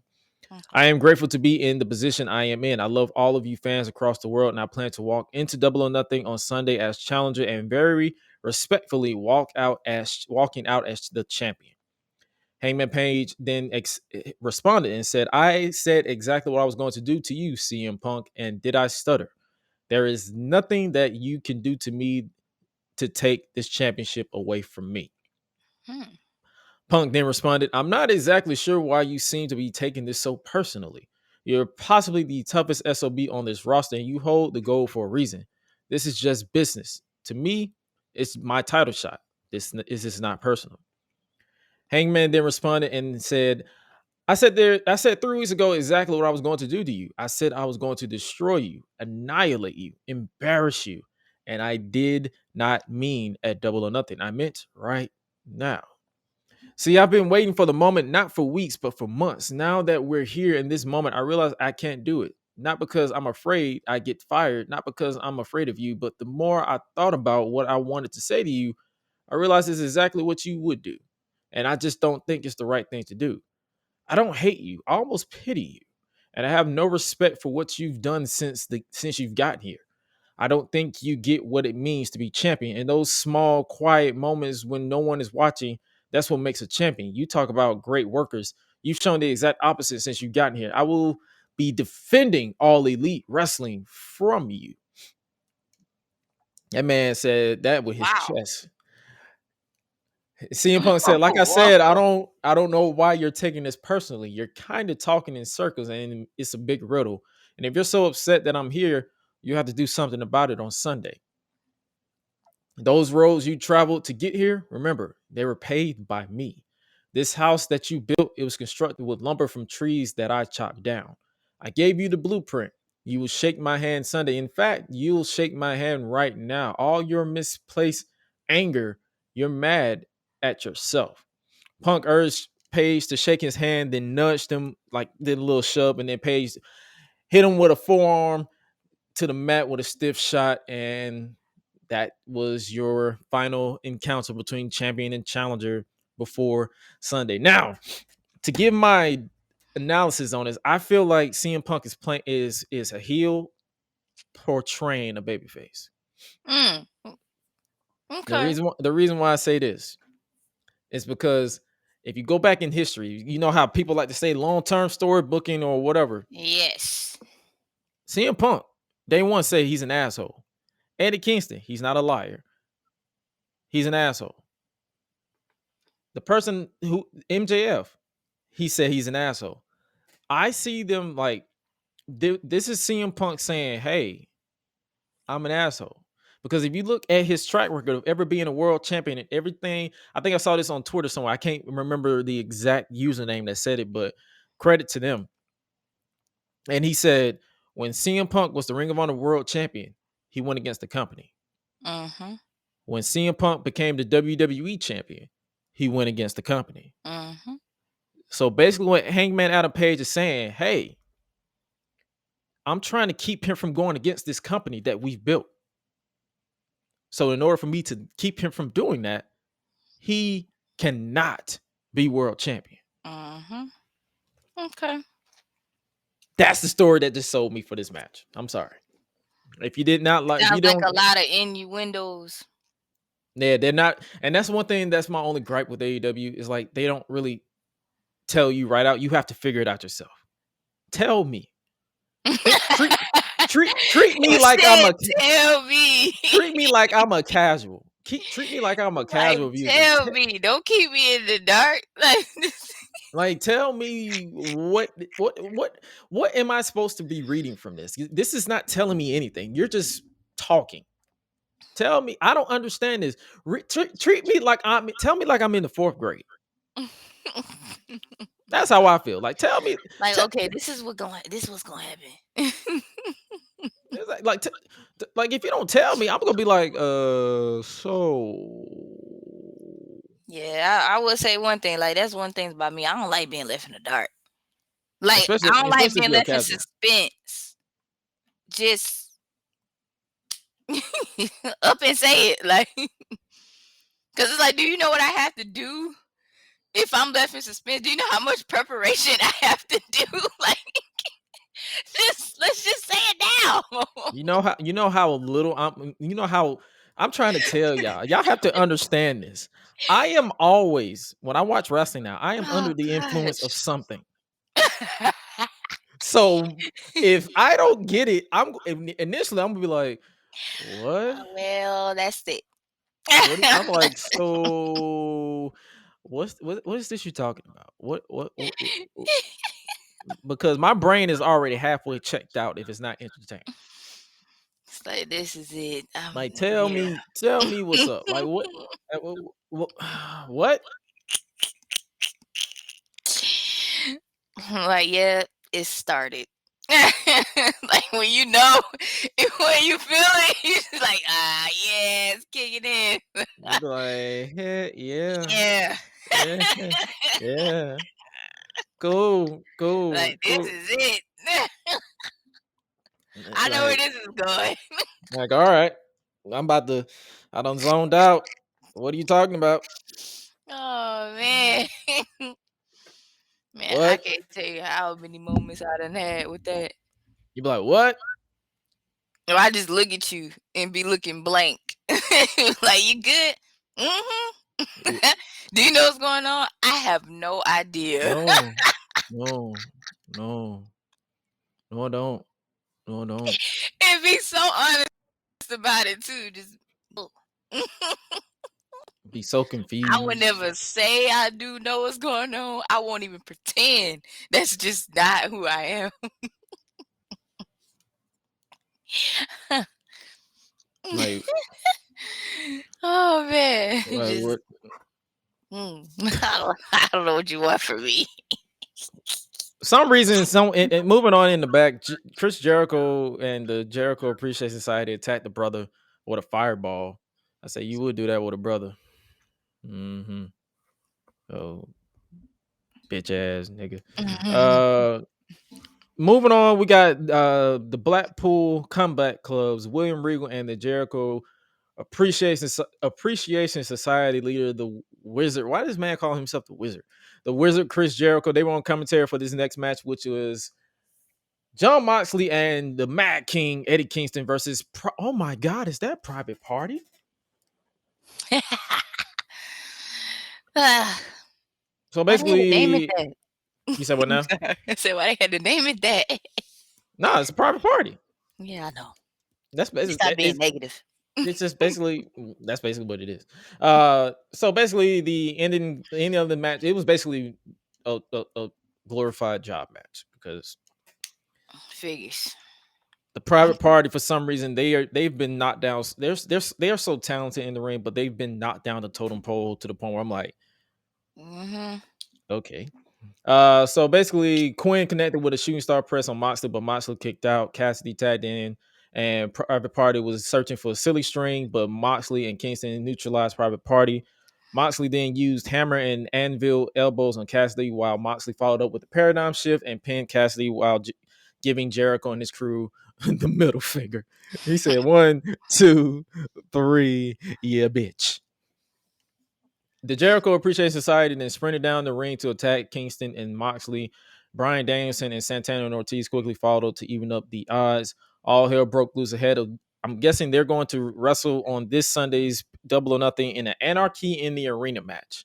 Okay. I am grateful to be in the position I am in. I love all of you fans across the world, and I plan to walk into Double or Nothing on Sunday as challenger and very respectfully walking out as the champion. Hangman Page then responded and said, "I said exactly what I was going to do to you, CM Punk, and did I stutter? There is nothing that you can do to me to take this championship away from me." Hmm. Punk then responded, "I'm not exactly sure why you seem to be taking this so personally. You're possibly the toughest SOB on this roster, and you hold the gold for a reason. This is just business. To me, it's my title shot. This is not personal." Hangman then responded and said, I said 3 weeks ago exactly what I was going to do to you. I said I was going to destroy you, annihilate you, embarrass you. And I did not mean at Double or Nothing. I meant right now. See, I've been waiting for the moment, not for weeks, but for months. Now that we're here in this moment, I realize I can't do it. Not because I'm afraid I get fired, not because I'm afraid of you, but the more I thought about what I wanted to say to you, I realized it's exactly what you would do. And I just don't think it's the right thing to do. I don't hate you. I almost pity you. And I have no respect for what you've done since you've gotten here. I don't think you get what it means to be champion. And those small, quiet moments when no one is watching, that's what makes a champion. You talk about great workers. You've shown the exact opposite since you've gotten here. I will be defending All Elite Wrestling from you. That man said that with his Wow. chest. CM Punk said, "Like I said, I don't know why you're taking this personally. You're kind of talking in circles, and it's a big riddle. And if you're so upset that I'm here, you have to do something about it on Sunday. Those roads you traveled to get here, remember, they were paved by me. This house that you built, it was constructed with lumber from trees that I chopped down. I gave you the blueprint. You will shake my hand Sunday. In fact, you'll shake my hand right now. All your misplaced anger, you're mad at yourself." Punk urged Page to shake his hand, then nudged him, like did a little shove, and then Page hit him with a forearm to the mat with a stiff shot, and that was your final encounter between champion and challenger before Sunday. Now, to give my analysis on this, I feel like CM Punk is a heel portraying a babyface. Mm. The Okay. reason why I say this is because if you go back in history, you know how people like to say long-term story booking or whatever. Yes. CM Punk, they once say he's an asshole. Eddie Kingston, he's not a liar. He's an asshole. The person who MJF, he said he's an asshole. I see them like this is CM Punk saying, "Hey, I'm an asshole." Because if you look at his track record of ever being a world champion and everything, I think I saw this on Twitter somewhere. I can't remember the exact username that said it, but credit to them. And he said when CM Punk was the Ring of Honor world champion, he went against the company. Mm-hmm. When CM Punk became the WWE champion, he went against the company. Mm-hmm. So basically, what Hangman Adam Page is saying, hey, I'm trying to keep him from going against this company that we've built. So in order for me to keep him from doing that, he cannot be world champion. Mm-hmm. Okay. That's the story that just sold me for this match. I'm sorry. If you did not like, if you Sounds like don't, a lot of innuendos. yeah, they're not. And that's one thing that's my only gripe with AEW is like they don't really tell you right out. You have to figure it out yourself. Tell me. Treat me He like I'm said, a "Tell me." treat me like I'm a casual. Treat me like I'm a Like, casual viewer. tell me. Don't keep me in the dark. Like, tell me what am I supposed to be reading from this? This is not telling me anything. You're just talking. Tell me. I don't understand this. Treat me like tell me like I'm in the 4th grade. That's how I feel. Like, tell me. Like, okay, this is what's gonna happen. It's like if you don't tell me, I'm gonna be like, so. Yeah, I will say one thing. Like, that's one thing about me. I don't like being left in the dark. Like, Especially, I don't like if being you're a left in casual. suspense. Just up and say it, like, because it's like, do you know what I have to do if I'm left in suspense? Do you know how much preparation I have to do? Like, let's just say it now. You know how little I'm trying to tell y'all. Y'all have to understand this. I am always, when I watch wrestling now, I am Oh under the influence of gosh. something. So if I don't get it, initially I'm gonna be like, what? Well, that's it. I'm like, so what is this you talking about? What? Because my brain is already halfway checked out if it's not entertaining. It's like, this is it. Like, tell me what's up. Like, what? What? Like, yeah, it started. Like, when you know, when you feel it, you just like, yeah, it's kicking in. You be like, hey, Yeah. yeah. Cool. Like, this is it. I know where Like, this is going. all right. I done zoned out. What are you talking about? Oh, man. Man, I What? can't tell you how many moments I done had with that. You be like, what? Or I just look at you and be looking blank. Like, you good? Mm-hmm. Do you know what's going on? I have no idea. No. No, I don't. No, I don't. And be so honest about it too. Just Be so I confused. would never say I do know what's going on. I won't even pretend. That's just not who I am. Like, Oh man. like what? I don't know what you want from me. Some reason, and moving on in the back, Chris Jericho and the Jericho Appreciation Society attacked the brother with a fireball. I say you would do that with a brother. Mm-hmm. Oh, bitch ass nigga. Moving on, we got the Blackpool Comeback Clubs, William Regal and the Jericho Appreciation Society leader, the Wizard. Why does this man call himself the Wizard? The Wizard, Chris Jericho. They were on commentary for this next match, which was John Moxley and the Mad King, Eddie Kingston versus. Oh my God, is that Private Party? So Why they had to name it basically, that? you said what now? I said, why they had to name it that? No, it's a Private Party. Yeah, I know. That's basically Stop being negative. it's just basically that's basically what it is. So basically the ending of the match, it was basically a glorified job match because Figures. the Private Party, for some reason, they've been knocked down. They are so talented in the ring, but they've been knocked down the totem pole to the point where I'm like, okay. So basically, Quinn connected with a shooting star press on Moxley, but Moxley kicked out. Cassidy tagged in, and Private Party was searching for a silly string, but Moxley and Kingston neutralized Private Party. Moxley then used hammer and anvil elbows on Cassidy, while Moxley followed up with a paradigm shift and pinned Cassidy while giving Jericho and his crew the middle finger. He said 1, 2, 3, yeah, bitch. The Jericho Appreciation Society then sprinted down the ring to attack Kingston and Moxley. Bryan Danielson and Santana and Ortiz quickly followed to even up the odds. all hell broke loose ahead of. I'm guessing they're going to wrestle on this Sunday's Double or Nothing in an Anarchy in the Arena match.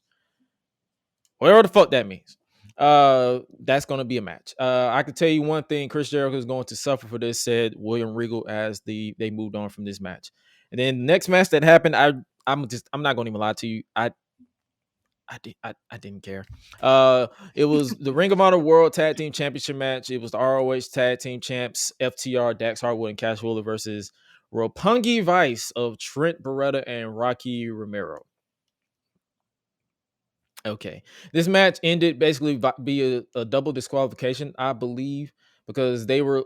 Whatever the fuck that means. That's going to be a match. I can tell you one thing: Chris Jericho is going to suffer for this," said William Regal as they moved on from this match. And then the next match that happened, I'm not going to even lie to you. I didn't care. It was the Ring of Honor World Tag Team Championship match. It was the ROH Tag Team Champs FTR, Dax Harwood and Cash Wheeler versus Roppongi Vice of Trent Beretta and Rocky Romero. Okay, this match ended basically be a double disqualification, I believe, because they were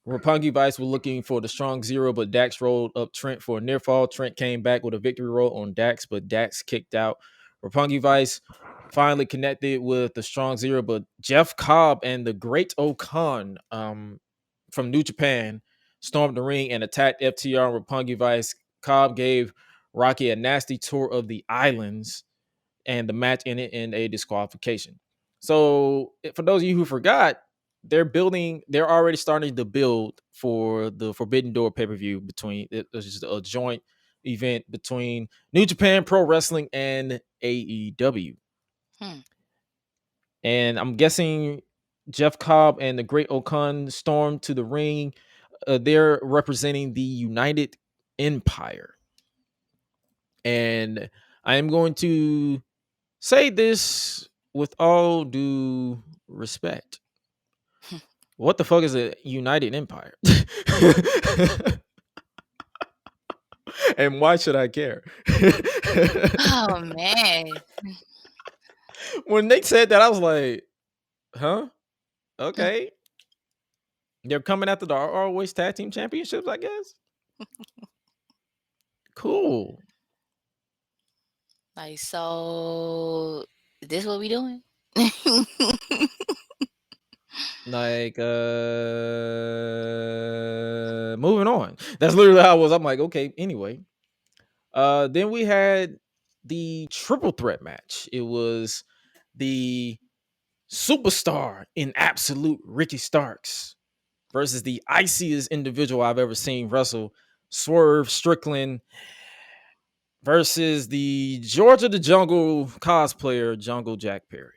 Roppongi Vice were looking for the strong zero, but Dax rolled up Trent for a near fall. Trent came back with a victory roll on Dax, but Dax kicked out. Roppongi Vice finally connected with the strong zero, but Jeff Cobb and the Great Okan from New Japan stormed the ring and attacked FTR and Roppongi Vice. Cobb gave Rocky a nasty tour of the islands, and the match ended in a disqualification. So for those of you who forgot, they're already starting to build for the Forbidden Door pay-per-view it's just a joint event between New Japan Pro Wrestling and AEW. And I'm guessing Jeff Cobb and the Great Okan stormed to the ring. They're representing the United Empire. And I am going to say this with all due respect. What the fuck is a United Empire? And why should I care? Oh man. When they said that, I was like, huh? Okay. They're coming after the ROH Tag Team Championships, I guess. Cool. Like, so this what we doing? Like, moving on. That's literally how I was. I'm like, okay, anyway. Then we had the triple threat match. It was the superstar in absolute Ricky Starks versus the iciest individual I've ever seen wrestle, Swerve Strickland, versus the Georgia the Jungle cosplayer, Jungle Jack Perry.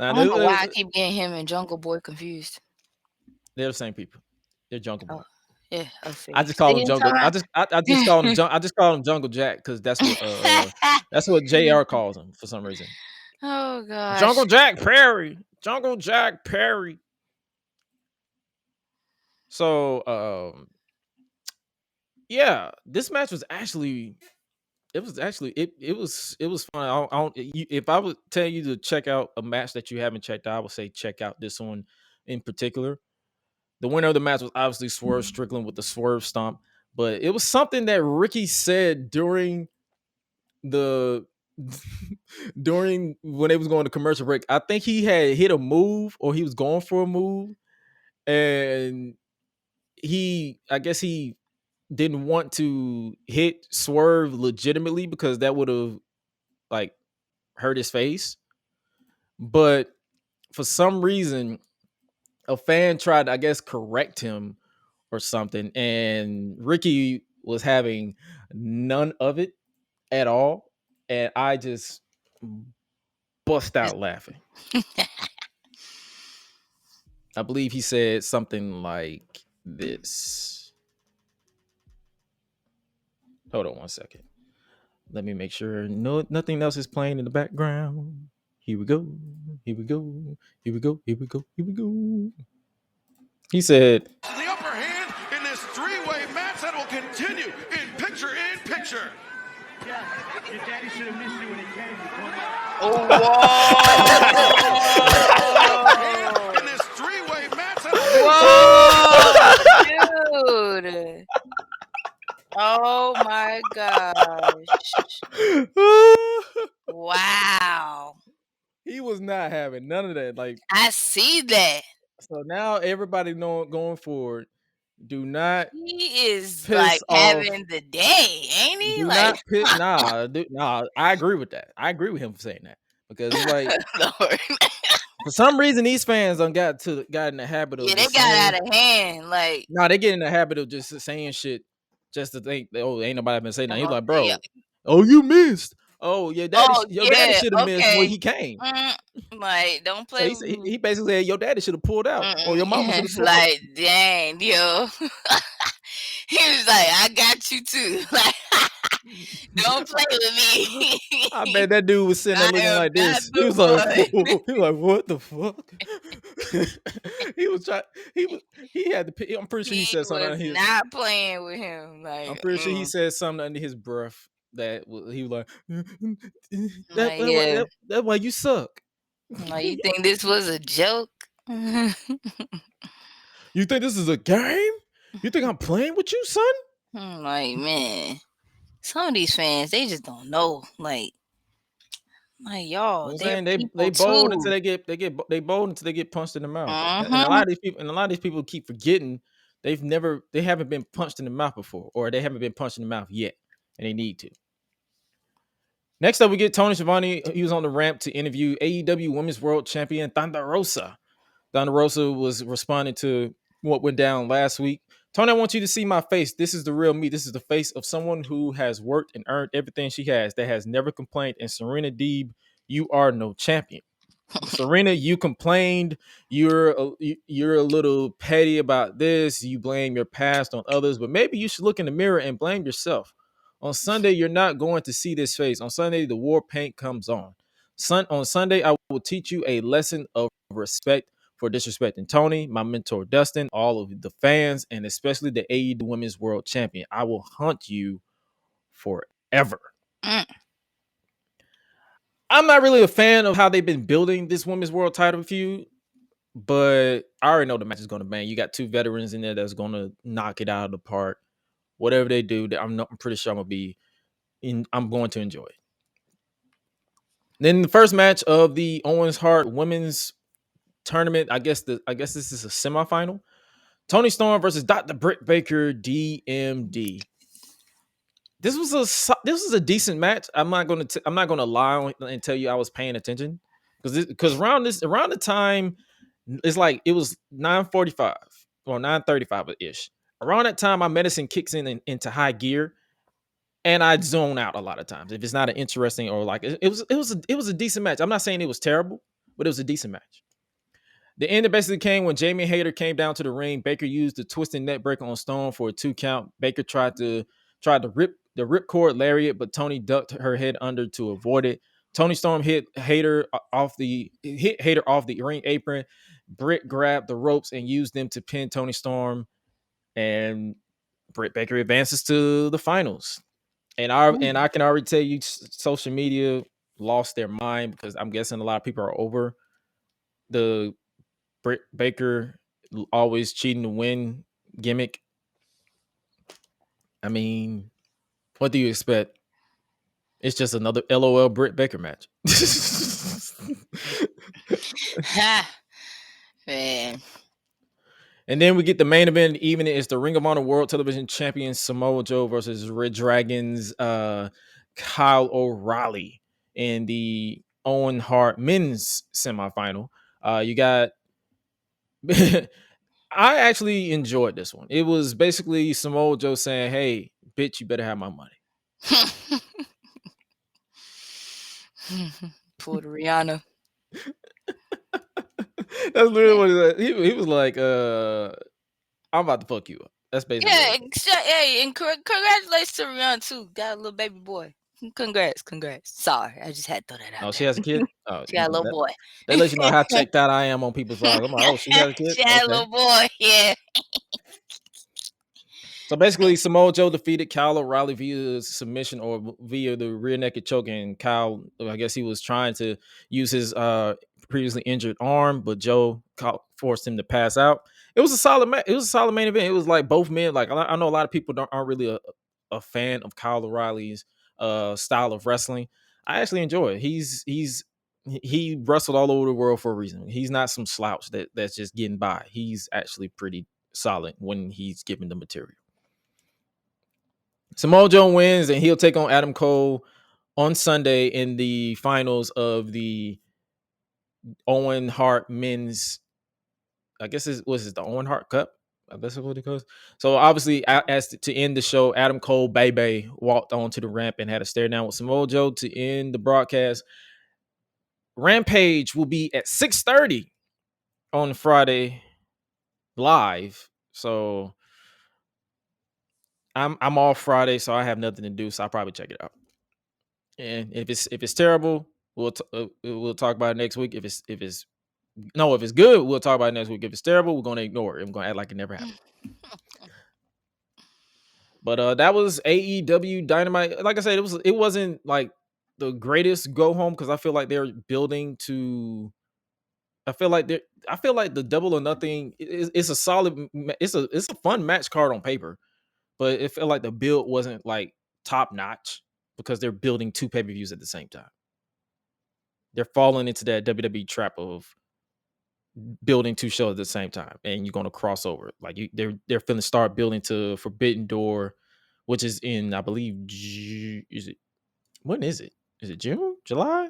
I don't know why I keep getting him and Jungle Boy confused. They're the same people. They're Jungle Boy. Oh, yeah, I just call him Jungle. I just call him. I just call him Jungle Jack because that's what JR calls him for some reason. Oh gosh, Jungle Jack Perry. Jungle Jack Perry. So, yeah, this match was actually. It was fun. If I would tell you to check out a match that you haven't checked out, I would say check out this one in particular. The winner of the match was obviously Swerve Strickland with the Swerve Stomp, but it was something that Ricky said during when they was going to commercial break. I think he had hit a move or he was going for a move, and I guess he didn't want to hit Swerve legitimately because that would have like hurt his face. But for some reason, a fan tried to, I guess, correct him or something, and Ricky was having none of it at all, and I just bust out laughing. I believe he said something like this. Hold on one second. Let me make sure nothing else is playing in the background. Here we go. Here we go. Here we go. Here we go. Here we go. He said, The upper hand in this three-way match that will continue in picture. Yeah, your daddy should have missed you when he came. Oh, In this three-way match that whoa, dude. Oh my gosh. Wow. he was not having none of that. Like, I see that. so now everybody going forward, do not He is piss like off. having the day, ain't he? Do Like, not piss. Nah, I agree with that. I agree with him for saying that because it's like Lord. For some reason, these fans got in the habit of Yeah, they just got saying. out of hand. Like, No, they get in the habit of just saying shit just to think, oh, ain't nobody been saying nothing. He's like, yeah. bro, oh, you missed. Oh, your daddy Yeah, should have missed when okay. he came. Like, don't So play with he me. basically said your daddy should have pulled out, or your mama should have swung. Like, dang, yo. He was like, I got you too. Like, don't play with me. I bet that dude was sitting there I looking am like not this. He the was like, one. he was like, what the fuck? He was trying. He had to. I'm pretty sure he He said something was under his. not playing with him. I'm Like, pretty sure he said something under his breath he was like, like, yeah. that's why you suck. Like, you think this was a joke? You think this is a game? You think I'm playing with you, son? I'm like, man, some of these fans, they just don't know. Like y'all, I'm they're saying they people bold too. until they bold until they get punched in the mouth. And a Uh-huh. lot of these people keep forgetting they haven't been punched in the mouth before, or they haven't been punched in the mouth yet, and they need to. Next up, we get Tony Schiavone. He was on the ramp to interview AEW Women's World Champion Thunder Rosa. Thunder Rosa was responding to what went down last week. Tony, I want you to see my face. This is the real me. This is the face of someone who has worked and earned everything she has, that has never complained. And Serena Deeb, you are no champion. Serena, you complained. You're a little petty about this. You blame your past on others, but maybe you should look in the mirror and blame yourself. On Sunday, you're not going to see this face. On Sunday, the war paint comes on. On Sunday, I will teach you a lesson of respect for disrespecting Tony, my mentor Dustin, all of the fans, and especially the AEW Women's World Champion. I will hunt you forever. Mm. I'm not really a fan of how they've been building this women's world title feud, but I already know the match is going to bang. You got two veterans in there that's going to knock it out of the park. Whatever they do, I'm pretty sure I'm going to enjoy it. Then the first match of the Owen Hart Women's Tournament, I guess this is a semifinal. Tony Storm versus Dr. Britt Baker, DMD. This was a decent match. I'm not gonna lie and tell you I was paying attention because around the time it's like it was 9:45 or 9:35 ish. Around that time, my medicine kicks into high gear, and I zone out a lot of times if it's not an interesting or like it was a decent match. I'm not saying it was terrible, but it was a decent match. The end basically came when Jamie Hayter came down to the ring. Baker used the twisted neck breaker on Stone for a 2 count. Baker tried to rip the ripcord lariat, but Tony ducked her head under to avoid it. Tony Storm hit Hayter off the ring apron. Britt grabbed the ropes and used them to pin Tony Storm, and Britt Baker advances to the finals. And I can already tell you, social media lost their mind because I'm guessing a lot of people are over the Britt Baker always cheating to win gimmick. I mean, what do you expect? It's just another LOL Britt Baker match. Ha, man. And then we get the main event of the evening. It's the Ring of Honor World Television Champion Samoa Joe versus Red Dragons Kyle O'Reilly in the Owen Hart men's semifinal. You got I actually enjoyed this one. It was basically Samoa Joe saying, "Hey, bitch, you better have my money." Puerto Rihanna. That's literally what he was like. I'm about to fuck you up. That's basically. Yeah, hey, and congratulations to Rihanna too. Got a little baby boy. Congrats. Sorry, I just had to throw that out Oh, she there. has a kid. Oh, She got a little boy. that lets you know how checked out I am on people's lives. I'm like, oh, she has a kid. She had a Okay. little boy. Yeah. So basically, Samoa Joe defeated Kyle O'Reilly via submission or via the rear naked choke, and Kyle, I guess he was trying to use his previously injured arm, but Joe forced him to pass out. It was a solid match. It was a solid main event. It was like both men. Like I know a lot of people aren't really a fan of Kyle O'Reilly's style of wrestling. I actually enjoy it. He wrestled all over the world for a reason. He's not some slouch that's just getting by. He's actually pretty solid when he's given the material. Samoa Joe wins, and he'll take on Adam Cole on Sunday in the finals of the Owen Hart men's, I guess it was the Owen Hart Cup. That's what it goes. So obviously, as to end the show, Adam Cole Bay walked onto the ramp and had a stare down with Samoa Joe to end the broadcast. Rampage will be at 6:30 on Friday live. So I'm off Friday, so I have nothing to do. So I'll probably check it out. And if it's terrible, we'll talk about it next week. If it's good, we'll talk about it next week. If it's terrible, we're gonna ignore it. I'm gonna act like it never happened. But that was AEW Dynamite. Like I said, it wasn't like the greatest go home because I feel like they're building to. I feel like the Double or Nothing is a solid. It's a fun match card on paper, but it felt like the build wasn't like top notch because they're building two pay-per-views at the same time. They're falling into that WWE trap of building two shows at the same time, and you're gonna cross over. Like they're finna start building to Forbidden Door, which is in, I believe, when is it? Is it June, July?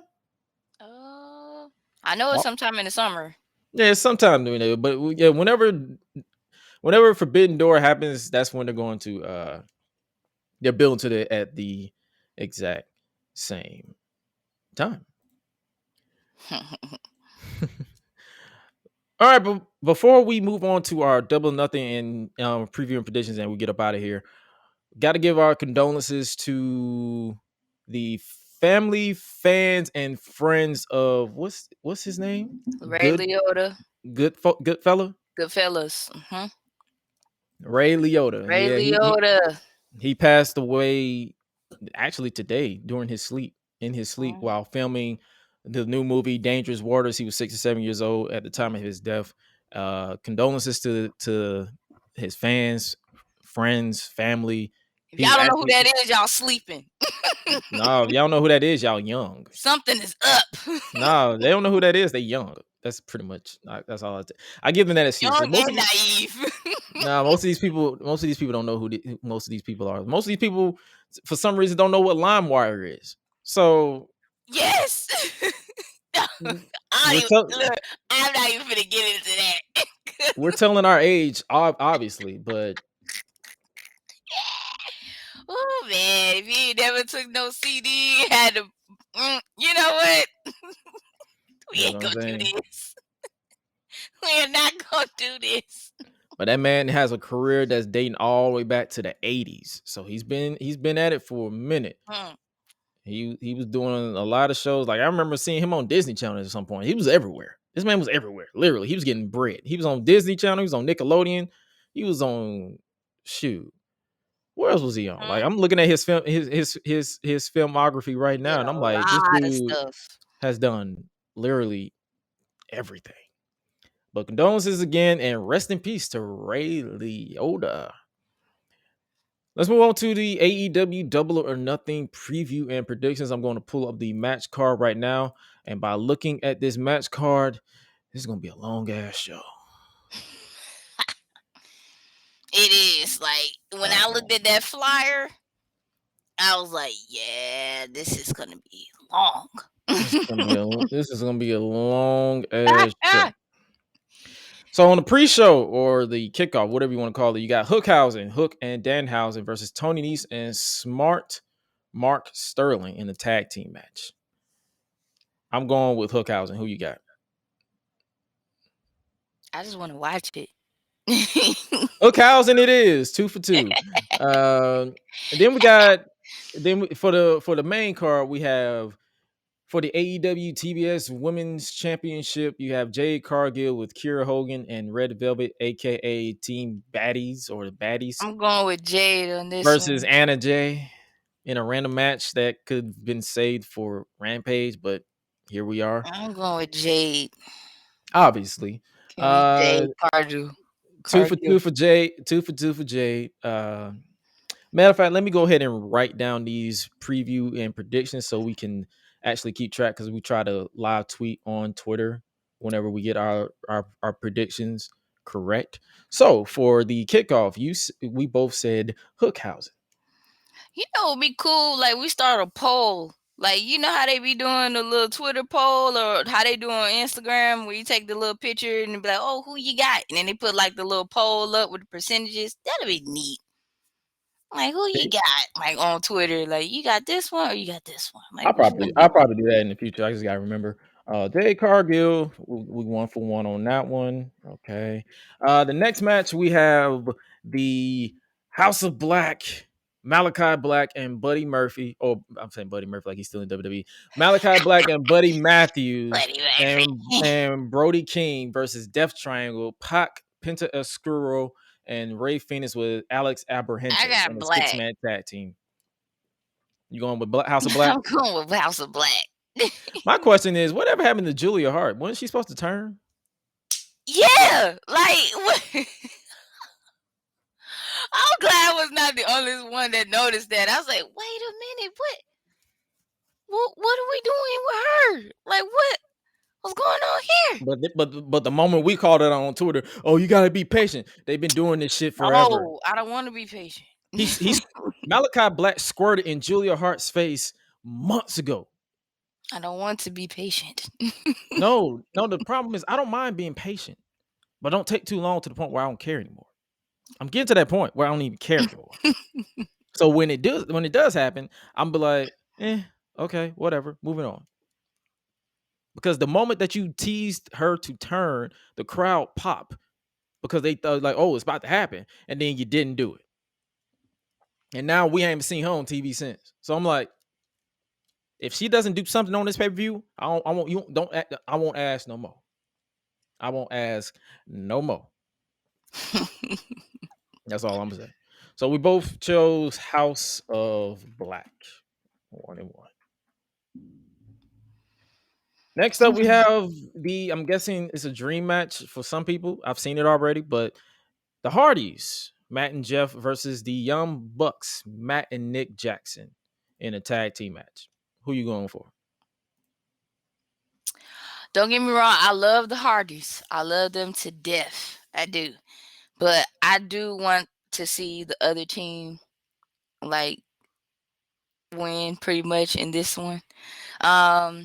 I know it's sometime in the summer. Yeah, it's sometime doing it, but yeah, whenever Forbidden Door happens, that's when they're going to they're building to at the exact same time. All right, but before we move on to our Double or Nothing and preview and predictions, and we get up out of here, got to give our condolences to the family, fans, and friends of what's his name? Ray Liotta. Good fella. Goodfellas. Ray Liotta. Ray Liotta. He passed away actually today during his sleep. In his sleep while filming the new movie Dangerous Waters. He was 67 years old at the time of his death. Condolences to his fans, friends, family. If y'all don't know who that is, y'all sleeping. No, if y'all don't know who that is, y'all young. Something is up. No, they don't know who that is. They young. That's pretty much. That's all. I give them that excuse. Young and naive. Nah, most of these people don't know who most of these people are. Most of these people, for some reason, don't know what LimeWire is. So yes. I'm not even gonna get into that. We're telling our age, obviously, but oh man, if you never took no CD, had to, you know what? We ain't gonna do this. We are not gonna do this. But that man has a career that's dating all the way back to the 80s. So he's been at it for a minute. He was doing a lot of shows. Like I remember seeing him on Disney Channel at some point. He was everywhere. This man was everywhere. Literally, he was getting bread. He was on Disney Channel. He was on Nickelodeon. He was on where else was he on? Like I'm looking at his film, his filmography right now, and I'm like, this dude has done literally everything. But condolences again, and rest in peace to Ray Liotta. Let's move on to the AEW Double or Nothing preview and predictions. I'm going to pull up the match card right now, and by looking at this match card, this is going to be a long ass show. It is. Like when I looked at that flyer, I was like, "Yeah, this is going to be long." This is going to be a long ass show. So on the pre-show or the kickoff, whatever you want to call it, you got Hook and Danhausen versus Tony Nese and Smart Mark Sterling in the tag team match. I'm going with Hookhausen. Who you got? I just want to watch it. Hookhausen it is. 2 for 2. And then we got for the main card, we have for the AEW TBS Women's Championship, you have Jade Cargill with Kiera Hogan and Red Velvet, aka Team Baddies or the Baddies. I'm going with Jade on this versus one. Anna Jay in a random match that could have been saved for Rampage, but here we are. I'm going with Jade. Obviously. Jade Cargill. 2 for 2 for Jade. 2 for 2 for Jade. Matter of fact, let me go ahead and write down these preview and predictions so we can actually keep track, because we try to live tweet on Twitter whenever we get our predictions correct. So for the kickoff, we both said Hookhausen. You know, it'd be cool. Like we start a poll Like, you know how they be doing the little Twitter poll or how they do on Instagram where you take the little picture and be like, oh, who you got? And then they put like the little poll up with the percentages. That'll be neat. Like, who you got? Like on Twitter, like, you got this one or you got this one? Like, which one I'll you want? probably do that in the future. I just gotta remember. Jade Cargill, we 1-for-1 on that one. Okay. The next match we have the House of Black, Malachi Black and Buddy Murphy. Oh, I'm saying Buddy Murphy like he's still in WWE. Malachi Black and Buddy Matthews Buddy and Brody King versus Death Triangle, Pac, Penta Oscuro, and Ray Phoenix with Alex I Abrahantes got in a black. 6-man tag team. You going with House of Black? I'm going with House of Black. My question is, whatever happened to Julia Hart? Wasn't she supposed to turn? Yeah, like what? I'm glad I was not the only one that noticed that. I was like, wait a minute, what are we doing with her? Like, what's going on here? But the moment we called it on Twitter, oh, you gotta be patient. They've been doing this shit forever. Oh, I don't want to be patient. He's Malachi Black squirted in Julia Hart's face months ago. I don't want to be patient. No, the problem is I don't mind being patient, but don't take too long to the point where I don't care anymore. I'm getting to that point where I don't even care anymore. So when it does happen, I'm be like, okay, whatever, moving on. Because the moment that you teased her to turn, the crowd pop because they thought like, oh, it's about to happen, and then you didn't do it. And now we haven't seen her on TV since. So I'm like, if she doesn't do something on this pay-per-view, I won't ask no more. I won't ask no more. That's all I'm gonna say. So we both chose House of Black. 1-1. Next up, we have I'm guessing it's a dream match for some people. I've seen it already, but the Hardys, Matt and Jeff versus the Young Bucks, Matt and Nick Jackson in a tag team match. Who you going for? Don't get me wrong, I love the Hardys. I love them to death. I do. But I do want to see the other team like win pretty much in this one. I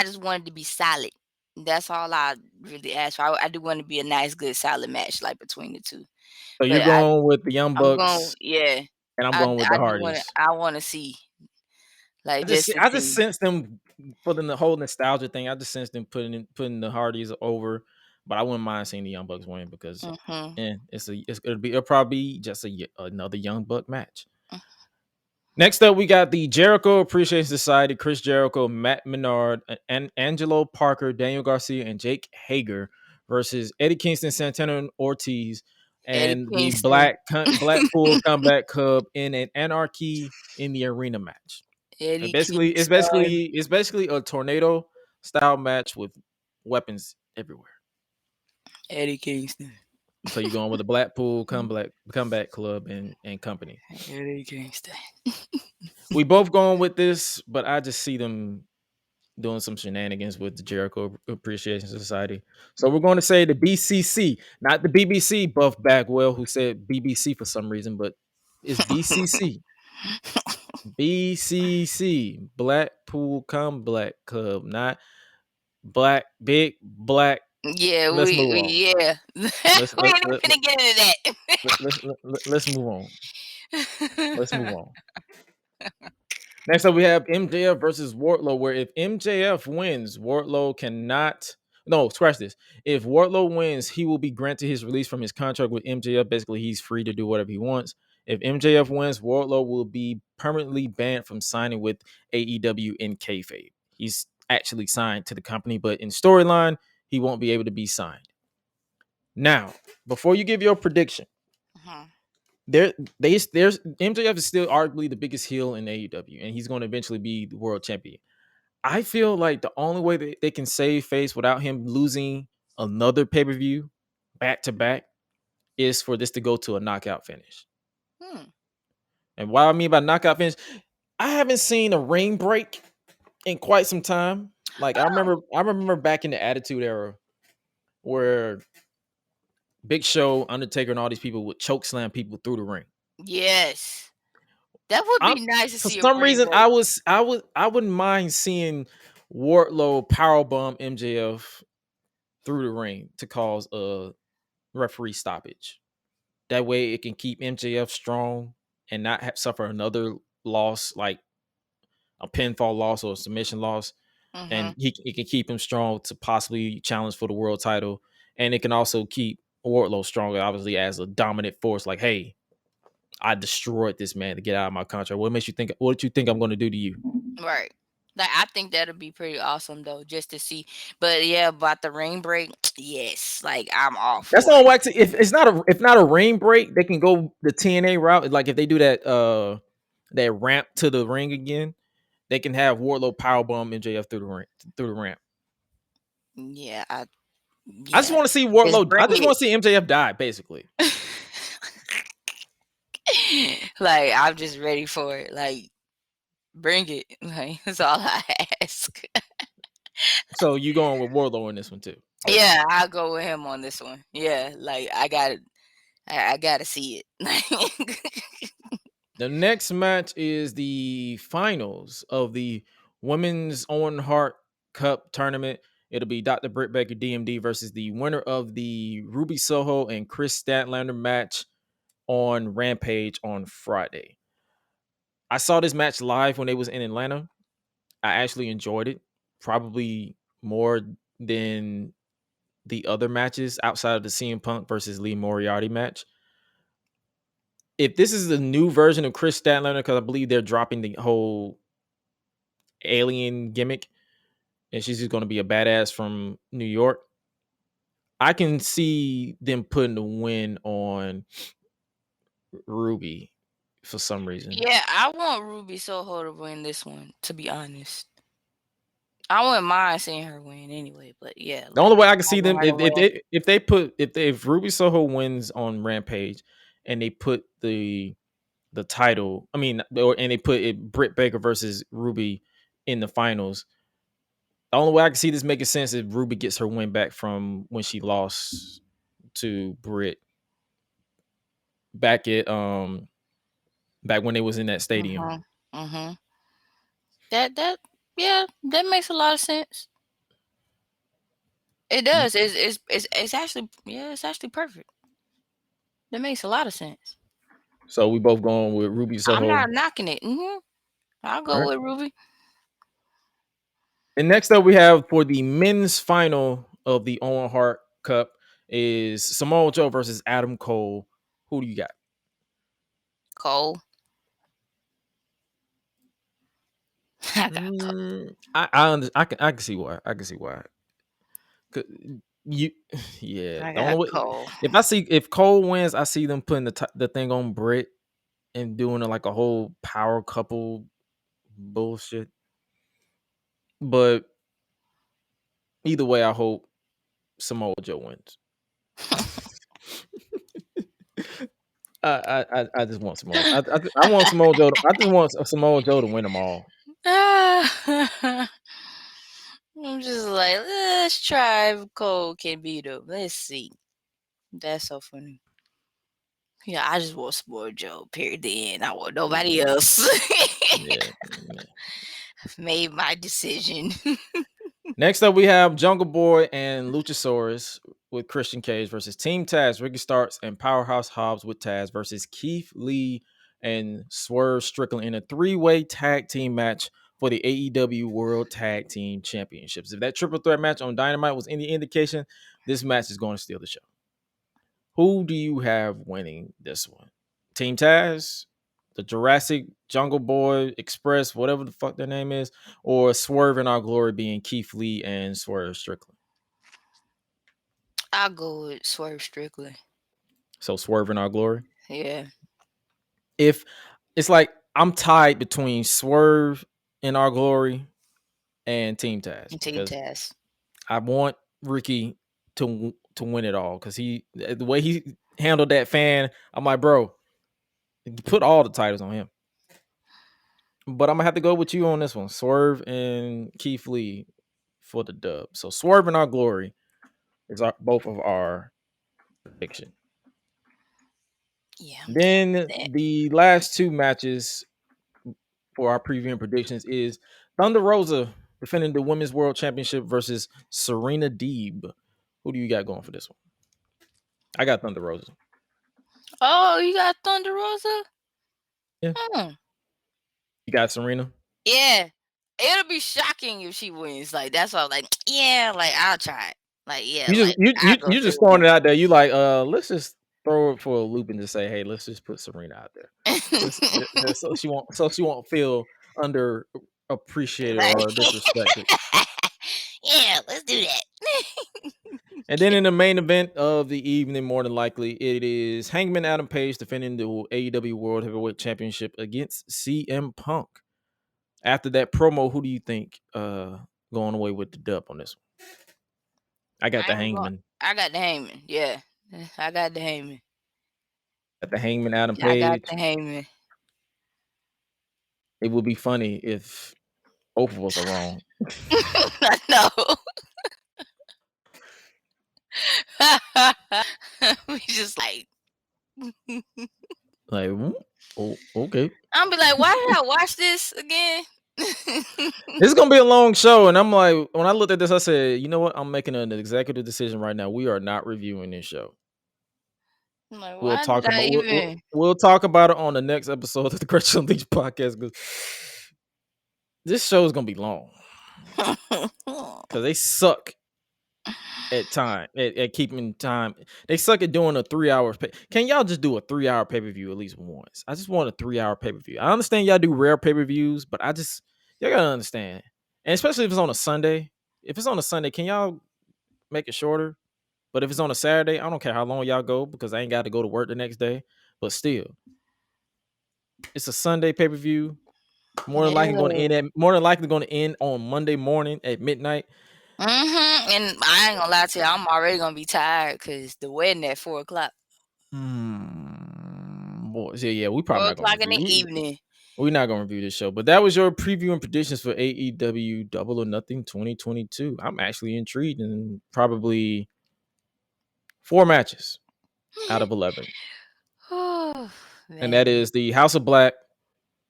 just wanted to be solid. That's all I really asked for. I do want to be a nice, good, solid match like between the two. So you're But going with the Young I'm going, Bucks, yeah. and I'm going with the I do want to. Hardys. I want to see like just to I just see. sense them for the whole nostalgia thing. I just sense them putting the Hardys over, but I wouldn't mind seeing the Young Bucks win because it'll probably be just another Young Buck match. Next up, we got the Jericho Appreciation Society, Chris Jericho, Matt Menard, and Angelo Parker, Daniel Garcia, and Jake Hager versus Eddie Kingston, Santana Ortiz, Eddie and the Kingston. Blackpool Comeback Club in an Anarchy in the Arena match. Eddie It's basically a tornado style match with weapons everywhere. Eddie Kingston. So you're going with the Blackpool Comeback Club and company. Eddie Kingston. We both going with this, but I just see them doing some shenanigans with the Jericho Appreciation Society. So we're going to say the BCC, not the BBC, Buff Bagwell, who said BBC for some reason, but it's BCC. BCC, Blackpool Comeback Club, not Big Black. Yeah, Let's we move on. yeah. We ain't even finna get into that. Let's move on. Let's move on. Next up, we have MJF versus Wardlow, where if MJF wins, Wardlow cannot. No, scratch this. If Wardlow wins, he will be granted his release from his contract with MJF. Basically, he's free to do whatever he wants. If MJF wins, Wardlow will be permanently banned from signing with AEW in kayfabe. He's actually signed to the company, but in storyline, he won't be able to be signed. Now, before you give your prediction, there's MJF is still arguably the biggest heel in AEW, and he's going to eventually be the world champion. I feel like the only way that they can save face without him losing another pay-per-view back to back is for this to go to a knockout finish. And what I mean by knockout finish, I haven't seen a ring break in quite some time. Like I remember back in the Attitude Era where Big Show, Undertaker, and all these people would choke slam people through the ring. Yes. That would be nice to For see a some ring reason, break. I wouldn't mind seeing Wardlow powerbomb MJF through the ring to cause a referee stoppage. That way, it can keep MJF strong and not suffer another loss, like a pinfall loss or a submission loss, Mm-hmm. and it can keep him strong to possibly challenge for the world title, and it can also keep Wardlow stronger, obviously as a dominant force. Like, hey, I destroyed this man to get out of my contract. What makes you think? What do you think I'm going to do to you? Right. Like I think that'll be pretty awesome though, just to see. But yeah, about the ring break, yes. Like I'm all That's for not it. wax. If not a ring break, they can go the TNA route. Like if they do that ramp to the ring again, they can have Wardlow powerbomb MJF through the ramp. Yeah, I just yeah. want to see Just Wardlow. bring I just it. want to see MJF die, basically. Like I'm just ready for it. Like bring it. Like that's all I ask. So you going with Wardlow in this one too, basically. Yeah, I'll go with him on this one. Yeah, like I gotta see it. The next match is the finals of the Women's Owen Hart Cup tournament. It'll be Dr. Britt Baker DMD versus the winner of the Ruby Soho and Chris Statlander match on Rampage on Friday. I saw this match live when they was in Atlanta. I actually enjoyed it, probably more than the other matches outside of the CM Punk versus Lee Moriarty match. If this is a new version of Chris Statlander, because I believe they're dropping the whole alien gimmick, and she's just going to be a badass from New York, I can see them putting the win on Ruby for some reason. Yeah, I want Ruby Soho to win this one, to be honest. I wouldn't mind seeing her win anyway, but yeah, The only like way I can I see want them her to win. if Ruby Soho wins on Rampage and they put the title, and they put it Britt Baker versus Ruby in the finals. The only way I can see this making sense is Ruby gets her win back from when she lost to Britt back at back when they was in that stadium. Mhm. Mhm. That yeah, that makes a lot of sense. It does. It's actually it's actually perfect. That makes a lot of sense. So we both going with Ruby I'm Soho. not knocking it. I'll All go right. with Ruby. And next up we have for the men's final of the Owen Hart Cup is Samoa Joe versus Adam Cole. Who do you got? Cole. I got Cole. I can see why. I can see why. 'Cause You, yeah. I The only got way Cole. if Cole wins, I see them putting the thing on Britt and doing like a whole power couple bullshit. But either way, I hope Samoa Joe wins. I just want Samoa. I want Samoa Joe. I just want Samoa Joe to win them all. I'm just like, let's try if Cole can beat him. Let's see. That's so funny. Yeah, I just want Samoa Joe. Period. The end. I want nobody else. Yeah. I've made my decision. Next up, we have Jungle Boy and Luchasaurus with Christian Cage versus Team Taz, Ricky Starks, and Powerhouse Hobbs with Taz versus Keith Lee and Swerve Strickland in a three-way tag team match for the AEW World Tag Team Championships. If that triple threat match on Dynamite was any indication, this match is going to steal the show. Who do you have winning this one? Team Taz, the Jurassic Jungle Boy Express, whatever the fuck their name is, or Swerve in Our Glory being Keith Lee and Swerve Strickland? I'll go with Swerve Strickland. So Swerve in Our Glory. Yeah. If it's like I'm tied between Swerve in Our Glory and Team Taz Team because Taz. I want Ricky to win it all because the way he handled that fan, I'm like, bro, put all the titles on him. But I'm gonna have to go with you on this one. Swerve and Keith Lee for the dub. So Swerve in Our Glory is both of our prediction. Yeah. Then the last two matches for our preview and predictions is Thunder Rosa defending the Women's World Championship versus Serena Deeb. Who do you got going for this one? I got Thunder Rosa. Oh, you got Thunder Rosa? Yeah. You got Serena? Yeah. It'll be shocking if she wins. Like, that's why I'm like, yeah, like, I'll try it. Like, yeah, You like, just I'll go you see just what throwing it out there. You like, let's just throw it for a loop and just say, hey, let's just put Serena out there. So she won't feel under appreciated like, or disrespected. yeah, let's do that. And then in the main event of the evening, more than likely, it is Hangman Adam Page defending the AEW World Heavyweight Championship against CM Punk. After that promo, who do you think going away with the dub on this one? I got the Hangman. I got the Hangman. Yeah, I got the Hangman. At the Hangman Adam I got Page. the Hangman. It would be funny if both of us are wrong. I know. We just like, Like, oh, okay. I'm be like, why did I watch this again? This is gonna be a long show, and I'm like, when I looked at this, I said, you know what? I'm making an executive decision right now. We are not reviewing this show. I'm like, We'll why talk did I about even? we'll talk about it on the next episode of the Christian Leach podcast because this show is gonna be long because they suck at time at keeping time. They suck at doing a 3 hours. Can y'all just do a 3 hour pay per view at least once? I just want a 3 hour pay per view. I understand y'all do rare pay per views, but y'all gotta understand, and especially if it's on a Sunday. If it's on a Sunday, can y'all make it shorter? But if it's on a Saturday, I don't care how long y'all go because I ain't got to go to work the next day. But still, it's a Sunday pay per view. More than likely going to end on Monday morning at midnight. And I ain't gonna lie to you, I'm already gonna be tired because the wedding at 4:00. Boy, yeah, we probably 4 not gonna o'clock in the review. evening. We're not gonna review this show. But that was your preview and predictions for AEW Double or Nothing 2022. I'm actually intrigued in probably 4 matches out of 11. Oh, And that man. is the House of Black,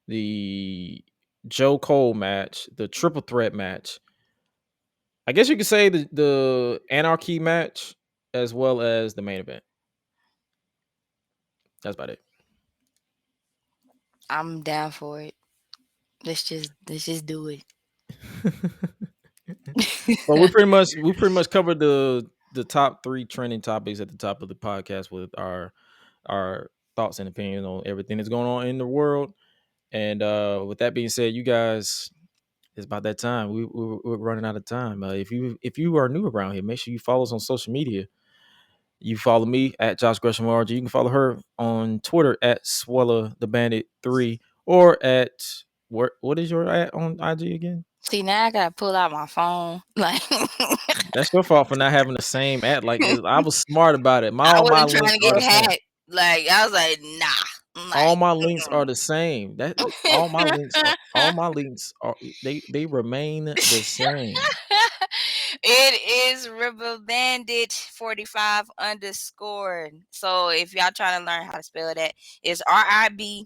the Joe Cole match, the triple threat match. I guess you could say the Anarchy match as well as the main event. That's about it. I'm down for it. Let's just do it. Well, we pretty much covered the top 3 trending topics at the top of the podcast with our thoughts and opinions on everything that's going on in the world. And with that being said, you guys, it's about that time. We're running out of time. If you are new around here, make sure you follow us on social media. You follow me at Josh Gresham RG. You can follow her on Twitter at Swella the Bandit 3 or at what is your at on IG again? See, now I gotta pull out my phone. Like, That's your fault for not having the same at. Like I was smart about it. I All my wasn't trying links to are get the same. hacked. Like, I was like, nah. I'm All like, my links are the same. That all my links are they remain the same. It is River Bandit 45 _. So if y'all trying to learn how to spell that, it's RIBELLE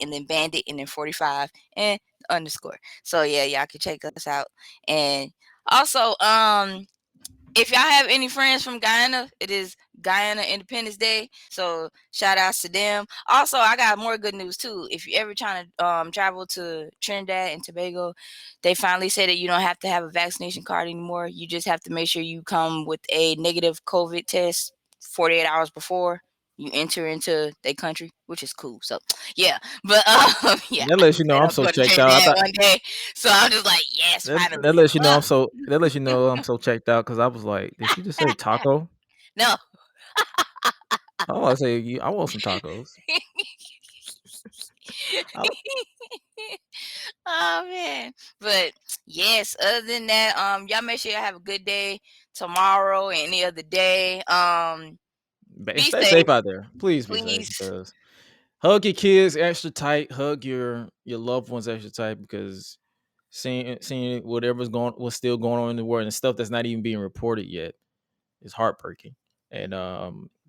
and then Bandit and then 45 and _. So yeah, y'all can check us out. And also, if y'all have any friends from Guyana, it is Guyana Independence Day. So shout outs to them. Also, I got more good news too. If you ever trying to travel to Trinidad and Tobago, they finally said that you don't have to have a vaccination card anymore. You just have to make sure you come with a negative COVID test 48 hours before you enter into their country, which is cool. So yeah, but yeah, That lets you know I'm I'm so going to checked out. I Trinidad thought one day. So I'm just like, yes, finally. that lets you know I'm so checked out because I was like, did she just say taco? No. I want to say I want some tacos. Oh man. But yes, other than that, y'all make sure y'all have a good day tomorrow and any other day. Be Stay safe, safe out there. Please be safe please. because hug your kids extra tight. Hug your loved ones extra tight because seeing what's still going on in the world and stuff that's not even being reported yet is heartbreaking. And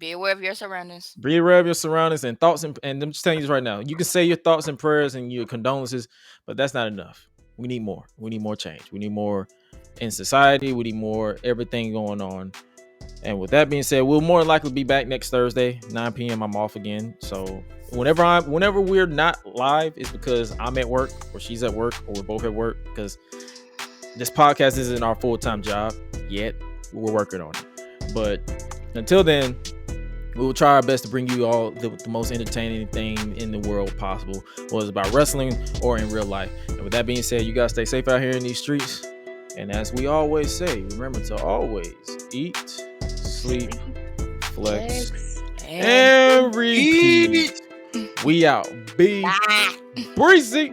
Be aware of your surroundings. Be aware of your surroundings and thoughts. And I'm just telling you this right now. You can say your thoughts and prayers and your condolences, but that's not enough. We need more. We need more change. We need more in society. We need more everything going on. And with that being said, we'll more likely be back next Thursday, 9 p.m. I'm off again. So whenever we're not live, it's because I'm at work or she's at work or we're both at work, because this podcast isn't our full-time job yet. We're working on it. But until then, we will try our best to bring you all the most entertaining thing in the world possible, whether it's about wrestling or in real life. And with that being said, you guys stay safe out here in these streets. And as we always say, remember to always eat, sleep, flex, and repeat. We out. Be breezy.